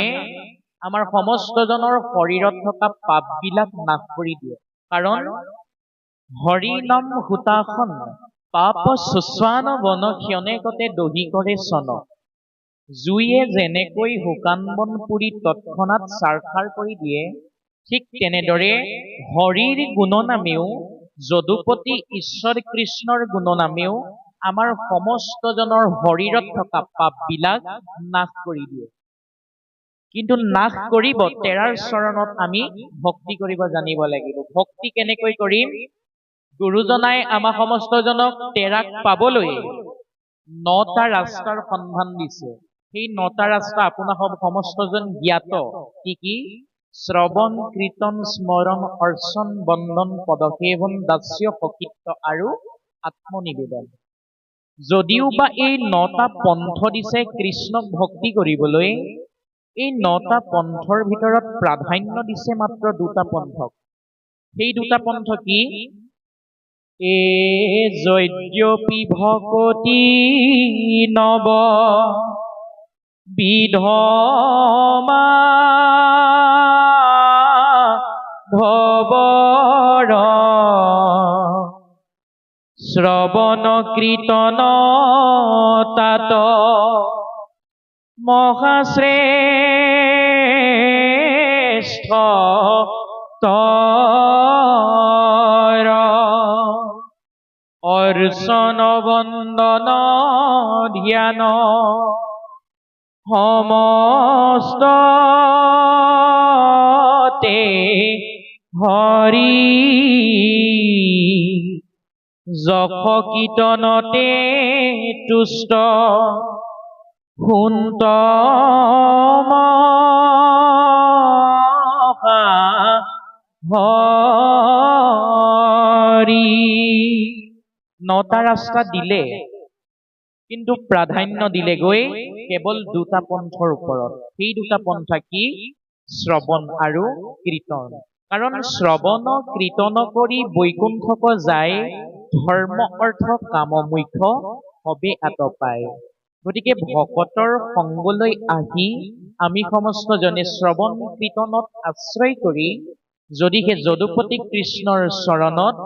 আমাৰ সমস্তজনৰ শৰীৰত থকা পাপবিলাক নাশ কৰি দিয়ে। কাৰণ হৰি নাম হুতাসন পাপ সুস্বান বন ক্ষণেকতে দহি কৰে চন। জুইয়ে যেনেকৈ শুকান বন পুৰি তৎক্ষণাৎ ছাৰখাৰ কৰি দিয়ে, ঠিক তেনেদৰে হৰিৰ গুণনামেও যদুপতি ঈশ্বৰ কৃষ্ণৰ গুণনামেও আমাৰ সমস্তজনৰ শৰীৰত থকা পাপবিলাক নাশ কৰি দিয়ে। কিন্তু নাশ কৰিব তেৰাৰ চৰণত আমি ভক্তি কৰিব জানিব লাগিব। ভক্তি কেনেকৈ কৰিম? গুৰুজনাই আমাৰ সমস্তজনক তেৰাক পাবলৈ 9টা ৰাস্তাৰ সন্ধান দিছে। সেই 9টা ৰাস্তা আপোনাৰ সমস্তজন জ্ঞাত। কি কি? শ্ৰৱণ, কীৰ্তন, স্মৰণ, অৰ্চন, বন্দন, পদসেৱন, দাস্য, সখিত্ব আৰু আত্মনিবেদন। যদিও বা এই 9টা পন্থ দিছে কৃষ্ণক ভক্তি কৰিবলৈ, এই 9টা পন্থৰ ভিতৰত প্ৰাধান্য দিছে মাত্ৰ 2টা পন্থক। সেই 2টা পন্থ কি? এ যদ্যপি ভকতি নব বিধমা ধবৰ শ্ৰৱণ কীৰ্তন তাত মহাশ্ৰেষ্ঠ তৰ অৰ্চন বন্দন ধ্যান সমস্ততে হৰি যশ কীৰ্তনতে তুষ্ট সুন্তম হৰি। 9টা ৰাস্তা দিলে, কিন্তু প্ৰাধান্য দিলেগৈ কেৱল 2টা পন্থৰ ওপৰত। সেই 2টা পন্থা কি? শ্ৰৱণ আৰু কীৰ্তন। কাৰণ শ্ৰৱণ কীৰ্তন কৰি বৈকুণ্ঠক যায়, ধৰ্ম অৰ্থ কাম মোক্ষ সবে আতপায়। গতিকে ভকতৰ সংগলৈ আহি আমি সমস্তজনে শ্ৰৱণ কীৰ্তনত আশ্ৰয় কৰি যদিহে যদুপতি কৃষ্ণৰ চৰণত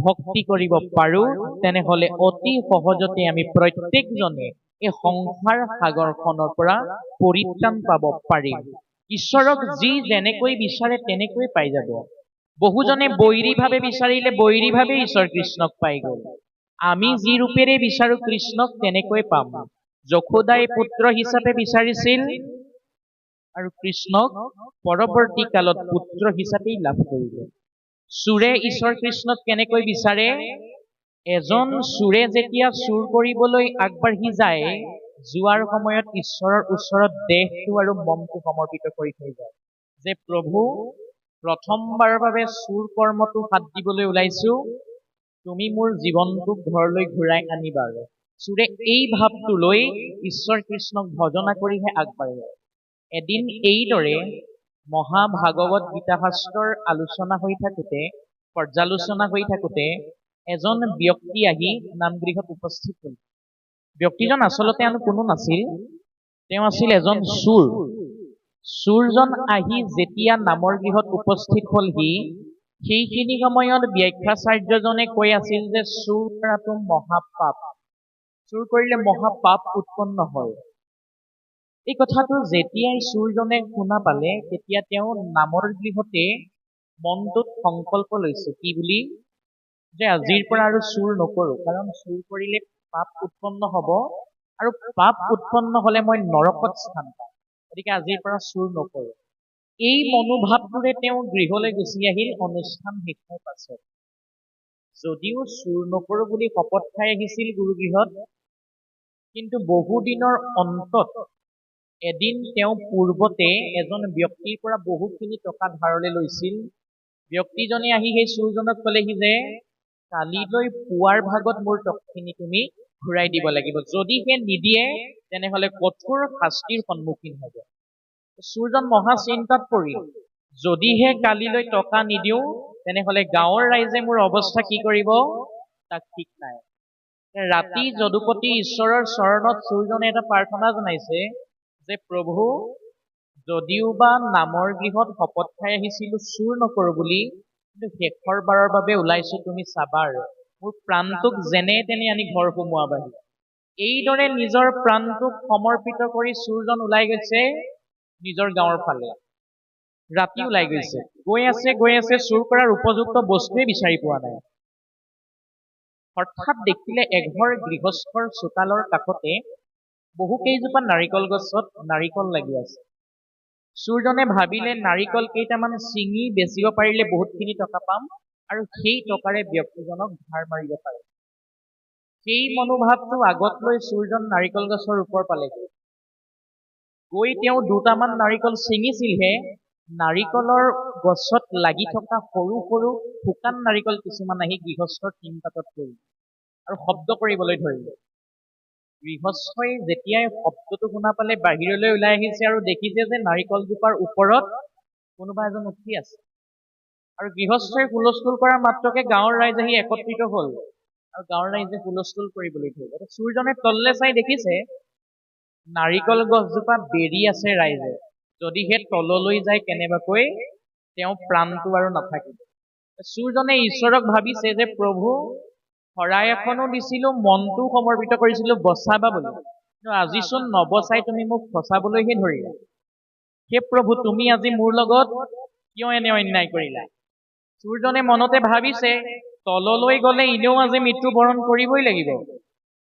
ভক্তি কৰিব পাৰো, তেনেহলে অতি সহজতে আমি প্ৰত্যেকজনে এই সংসাৰ সাগৰখনৰ পৰা পৰিত্ৰাণ পাব পাৰিম। ঈশ্বৰক যি যেনেকৈ বিচাৰে তেনেকৈ পাই যাব। বহুজনে বৈৰীভাৱে বিচাৰিলে বৈৰীভাৱে ঈশ্বৰ কৃষ্ণক পাই গল। আমি যি ৰূপেৰে বিচাৰো কৃষ্ণক তেনেকৈ পাম। যশোদাই পুত্ৰ হিচাপে বিচাৰিছিল আৰু কৃষ্ণক পৰৱৰ্তী কালত পুত্ৰ হিচাপেই লাভ কৰিলে। চোৰে ঈশ্বৰ কৃষ্ণক কেনেকৈ বিচাৰে? এজন চোৰে যেতিয়া চুৰ কৰিবলৈ আগবাঢ়ি যায়, যোৱাৰ সময়ত ঈশ্বৰৰ ওচৰত দেহটো আৰু মনটো সমৰ্পিত কৰি থৈ যায় যে প্ৰভু, প্ৰথমবাৰৰ বাবে চুৰ কৰ্মটো হাত দিবলৈ ওলাইছো, তুমি মোৰ জীৱনটোক ঘৰলৈ ঘূৰাই আনিবা। চোৰে এই ভাৱটো লৈ ঈশ্বৰ কৃষ্ণক ভজনা কৰিহে আগবাঢ়ে। এদিন এইদৰে মহাভাগৱত গীতা শাস্ত্ৰৰ আলোচনা হৈ থাকোতে, পৰ্যালোচনা হৈ থাকোতে এজন ব্যক্তি আহি নামগৃহত উপস্থিত হল। ব্যক্তিজন আচলতে আন কোনো নাছিল, তেওঁ আছিল এজন চোৰ। চোৰজন আহি যেতিয়া নামৰ গৃহত উপস্থিত হলহি, সেইখিনি সময়ত ব্যাখ্যাচাৰ্যজনে কৈ আছিল যে চুৰ কৰাটো মহাপাপ, চুৰ কৰিলে মহাপাপ উৎপন্ন হয়। এই কথাটো যেতিয়াই চোৰজনে শুনা পালে, তেতিয়া তেওঁ নামৰ গৃহতে মনটোত সংকল্প লৈছে কি বুলি, যে আজিৰ পৰা আৰু চুৰ নকৰো, কাৰণ চুৰ কৰিলে পাপ উৎপন্ন হব আৰু পাপ উৎপন্ন হলে মই নৰকত স্থান পাম, গতিকে আজিৰ পৰা চুৰ নকৰো। এই মনোভাৱটোৰে তেওঁ গৃহলৈ গুচি আহিল। অনুষ্ঠান শেষ হোৱাৰ পাছত যদিও চুৰ নকৰো বুলি শপত খাই আহিছিল গুৰুগৃহত, কিন্তু বহুদিনৰ অন্তত এদিন তেওঁ পূৰ্বতে এজন ব্যক্তিৰ পৰা বহুখিনি টকা ধাৰলৈ লৈছিল। ব্যক্তিজনে আহি সেই চোৰজনক কলেহি যে কালিলৈ পুৱাৰ ভাগত মোৰ টকাখিনি তুমি ঘূৰাই দিব লাগিব, যদিহে নিদিয়ে তেনেহলে কঠোৰ শাস্তিৰ সন্মুখীন হব। চোৰজন মহা চিন্তাত পৰিল, যদিহে কালিলৈ টকা নিদিওঁ তেনেহলে গাঁৱৰ ৰাইজে মোৰ অৱস্থা কি কৰিব তাক ঠিক নাই। ৰাতি যদুপতি ঈশ্বৰৰ চৰণত চোৰজনে এটা প্ৰাৰ্থনা জনাইছে যে প্ৰভু, যদিও বা নামৰ গৃহত শপত খাই আহিছিলো চুৰ নকৰো বুলি, কিন্তু শেষৰ বাৰৰ বাবে ওলাইছো, তুমি চাবা আৰু মোৰ প্ৰাণটোক যেনে তেনে আনি ঘৰ সোমোৱাবাহি। এইদৰে নিজৰ প্ৰাণটোক সমৰ্পিত কৰি চোৰজন ওলাই গৈছে নিজৰ গাঁৱৰ ফালে। ৰাতি ওলাই গৈছে, গৈ আছে চুৰ কৰাৰ উপযুক্ত বস্তুৱে বিচাৰি পোৱা নাই। হঠাৎ দেখিলে এঘৰ গৃহস্থৰ চোতালৰ কাষতে বহু কেইজোপা নাৰিকল গছত নাৰিকল লাগি আছে। চোৰজনে ভাবিলে নাৰিকল কেইটামান ছিঙি বেচিব পাৰিলে বহুতখিনি টকা পাম আৰু সেই টকাৰে ব্যক্তিজনক ধাৰ মাৰিব পাৰে। সেই মনোভাৱটো আগত লৈ চোৰজন নাৰিকল গছৰ ওপৰ পালেগৈ। গৈ তেওঁ 2টামান নাৰিকল ছিঙিছিলহে, নাৰিকলৰ গছত লাগি থকা সৰু সৰু শুকান নাৰিকল কিছুমান আহি গৃহস্থৰ টিংপাতত পৰিল আৰু শব্দ কৰিবলৈ ধৰিলে। গৃহস্থই যেতিয়াই শব্দটো শুনা পালে বাহিৰলৈ ওলাই আহিছে আৰু দেখিছে যে নাৰিকলজোপাৰ ওপৰত কোনোবা এজন উঠি আছে। আৰু গৃহস্থই হুলস্থুল কৰাৰ মাত্ৰকে গাঁৱৰ ৰাইজ আহি একত্ৰিত হল আৰু গাঁৱৰ ৰাইজে হুলস্থুল কৰিবলৈ ধৰিলে। চোৰজনে তললে চাই দেখিছে নাৰিকল গছজোপা বেৰি আছে ৰাইজে, যদিহে তললৈ যায় কেনেবাকৈ তেওঁ প্ৰাণটো আৰু নাথাকিব। চোৰজনে ঈশ্বৰক ভাবিছে যে প্ৰভু, শৰাই এখনো দিছিলো, মনটো সমৰ্পিত কৰিছিলো বচাবা বুলি। কিন্তু আজিচোন নবচাই তুমি মোক ফচাবলৈহে ধৰিলা। হে প্ৰভু, তুমি আজি মোৰ লগত কিয় এনে অন্যায় কৰিলা? চোৰজনে মনতে ভাবিছে, তললৈ গলে এনেও আজি মৃত্যুবৰণ কৰিবই লাগিব।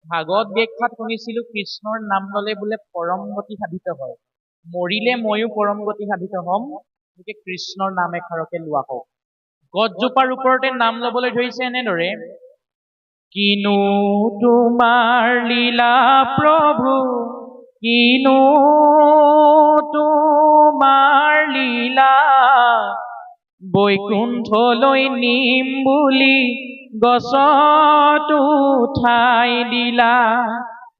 ভাগৱত ব্যাখ্যাত শুনিছিলো কৃষ্ণৰ নাম ললে বোলে পৰম গতি সাধিত হয়। মৰিলে ময়ো পৰম গতি সাধিত হম, গতিকে কৃষ্ণৰ নাম এষাৰকে লোৱা হওক। গছজোপাৰ ওপৰতে নাম লবলৈ ধৰিছে এনেদৰে, কিনো তোমাৰ লীলা প্ৰভু, কিনো তোমাৰ লীলা, বৈকুণ্ঠলৈ নিম বুলি গছত উঠাই দিলা।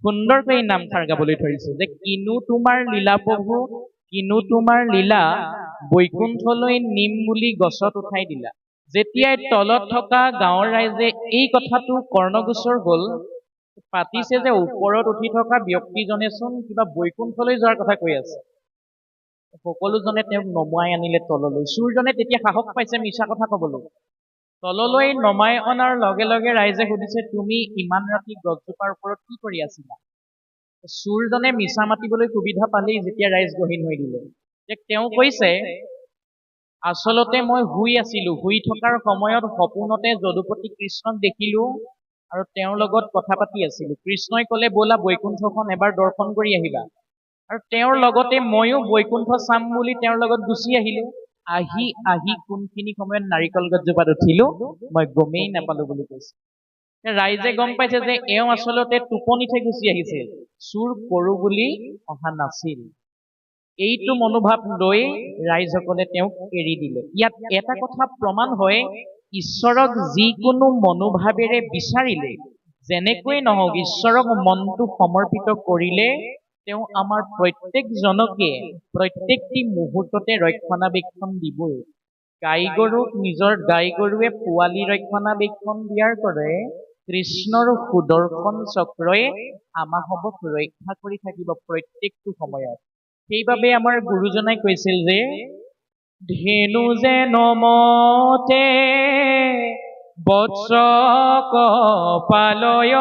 সুন্দৰকৈ এই নামষাৰ গাবলৈ ধৰিছে যে কিনো তোমাৰ লীলা প্ৰভু, কিনো তোমাৰ লীলা, বৈকুণ্ঠলৈ নিম বুলি গছত উঠাই দিলা। যেতিয়াই তলত থকা গাঁৱৰ ৰাইজে এই কথাটো কৰ্ণগোচৰ হল, পাতিছে যে ওপৰত উঠি থকা ব্যক্তিজনেচোন কিবা বৈকুণ্ঠলৈ যোৱাৰ কথা কৈ আছে। সকলোজনে তেওঁক নমাই আনিলে তললৈ। চোৰজনে তেতিয়া সাহস পাইছে মিছা কথা কবলৈ। তললৈ নমাই অনাৰ লগে লগে ৰাইজে সুধিছে, তুমি ইমান ৰাতি গছজোপাৰ ওপৰত কি কৰি আছিলা? চোৰজনে মিছা মাতিবলৈ সুবিধা পালেই যেতিয়া ৰাইজ গহীন হৈ দিলে, যে তেওঁ কৈছে, আচলতে মই শুই আছিলো, শুই থকাৰ সময়ত সপোনতে যদুপতি কৃষ্ণক দেখিলো আৰু তেওঁৰ লগত কথা পাতি আছিলো। কৃষ্ণই কলে, বলা বৈকুণ্ঠখন এবাৰ দৰ্শন কৰি আহিবা। আৰু তেওঁৰ লগতে ময়ো বৈকুণ্ঠ চাম বুলি তেওঁৰ লগত গুচি আহিলো। আহি কোনখিনি সময়ত নাৰিকল গছজোপাত উঠিলো মই গমেই নাপালো বুলি কৈছে। ৰাইজে গম পাইছে যে এওঁ আচলতে টোপনিতে গুচি আহিছে, চুৰ কৰো বুলি অহা নাছিল। এইটো মনোভাৱ লৈ ৰাইজসকলে তেওঁক এৰি দিলে। ইয়াত এটা কথা প্ৰমাণ হয়, ঈশ্বৰক যিকোনো মনোভাৱেৰে বিচাৰিলে, যেনেকৈ নহওক ঈশ্বৰক মনটো সমৰ্পিত কৰিলে তেওঁ আমাৰ প্ৰত্যেকজনকে প্ৰত্যেকটি মুহূৰ্ততে ৰক্ষণাবেক্ষণ দিবই। গাই গৰুক নিজৰ গাই গৰুৱে পোৱালি ৰক্ষণাবেক্ষণ দিয়াৰ দৰে কৃষ্ণৰ সুদৰ্শন চক্ৰই আমাক ৰক্ষা কৰি থাকিব প্ৰত্যেকটো সময়ত। সেইবাবে আমাৰ গুৰুজনাই কৈছিল যে, ধেনু যে নমতে বৎস কপালয়,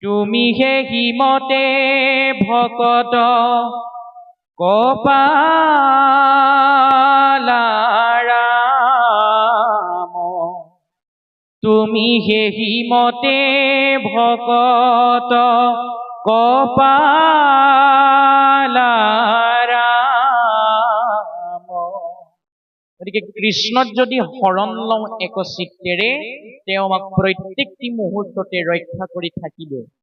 তুমি হে হিমতে ভকত কপালাৰাম, তুমি হে হিমতে ভকত কপালাৰাম। গতিকে কৃষ্ণত যদি শৰণ লওঁ একচিত্তেৰে, তেওঁ আমাক প্ৰত্যেকটি মুহূৰ্ততে ৰক্ষা কৰি থাকিব।